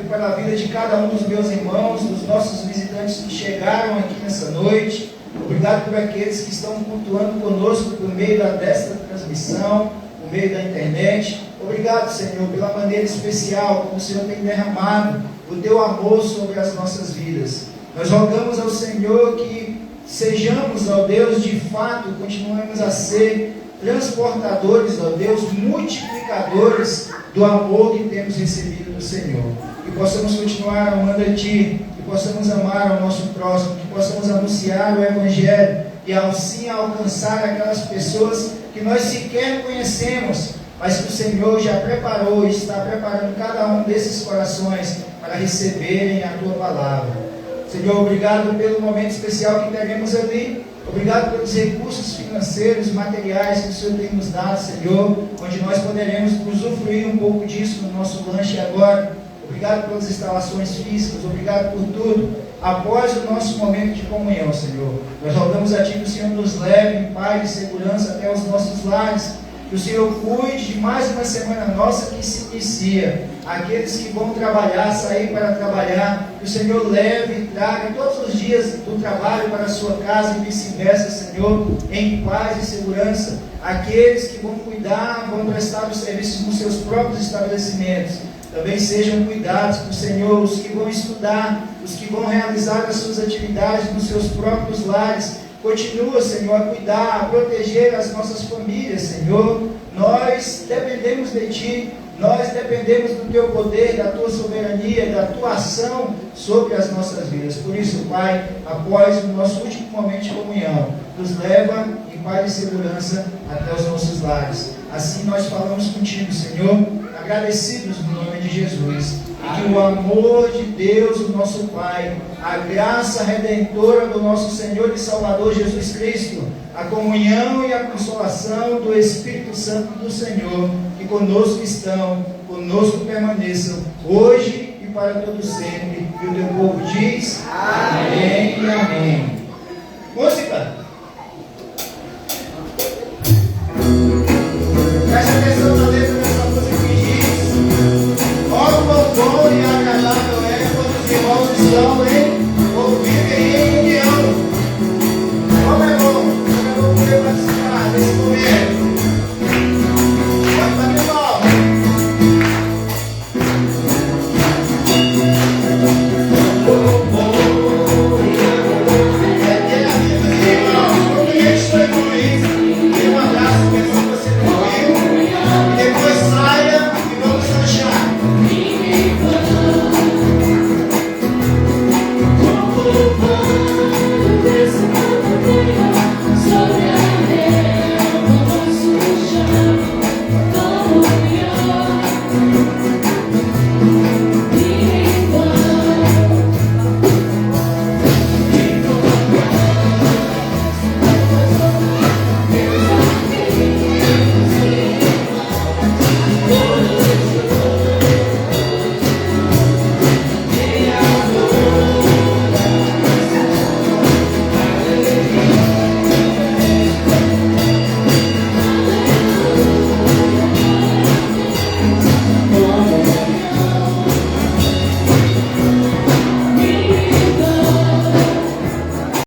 pela vida de cada um dos meus irmãos, dos nossos visitantes que chegaram aqui nessa noite. Obrigado por aqueles que estão cultuando conosco por meio desta transmissão, por meio da internet. Obrigado, Senhor, pela maneira especial como o Senhor tem derramado o Teu amor sobre as nossas vidas. Nós rogamos ao Senhor que sejamos, ó Deus, de fato, continuemos a ser transportadores, ó Deus, multiplicadores do amor que temos recebido do Senhor. Que possamos continuar amando a Ti, que possamos amar ao nosso próximo, que possamos anunciar o Evangelho e assim alcançar aquelas pessoas que nós sequer conhecemos, mas que o Senhor já preparou e está preparando cada um desses corações para receberem a Tua palavra. Senhor, obrigado pelo momento especial que teremos ali. Obrigado pelos recursos financeiros, materiais que o Senhor tem nos dado, Senhor, onde nós poderemos usufruir um pouco disso no nosso lanche agora. Obrigado pelas instalações físicas, obrigado por tudo. Após o nosso momento de comunhão, Senhor, nós rogamos a Ti que o Senhor nos leve em paz e segurança até os nossos lares. Que o Senhor cuide de mais uma semana nossa que se inicia. Aqueles que vão trabalhar, sair para trabalhar, que o Senhor leve e traga todos os dias do trabalho para a sua casa e vice-versa, Senhor, em paz e segurança. Aqueles que vão cuidar, vão prestar os serviços nos seus próprios estabelecimentos, também sejam cuidados por Senhor. Os que vão estudar, os que vão realizar as suas atividades nos seus próprios lares, continua, Senhor, a cuidar, a proteger as nossas famílias, Senhor. Nós dependemos de Ti, nós dependemos do Teu poder, da Tua soberania, da Tua ação sobre as nossas vidas. Por isso, Pai, após o nosso último momento de comunhão, nos leva em paz e segurança até os nossos lares. Assim nós falamos contigo, Senhor, agradecidos no nome de Jesus. E que o amor de Deus, o nosso Pai, a graça redentora do nosso Senhor e Salvador Jesus Cristo, a comunhão e a consolação do Espírito Santo do Senhor, que conosco estão, conosco permaneçam, hoje e para todo sempre. E o teu povo diz: amém e amém. Música!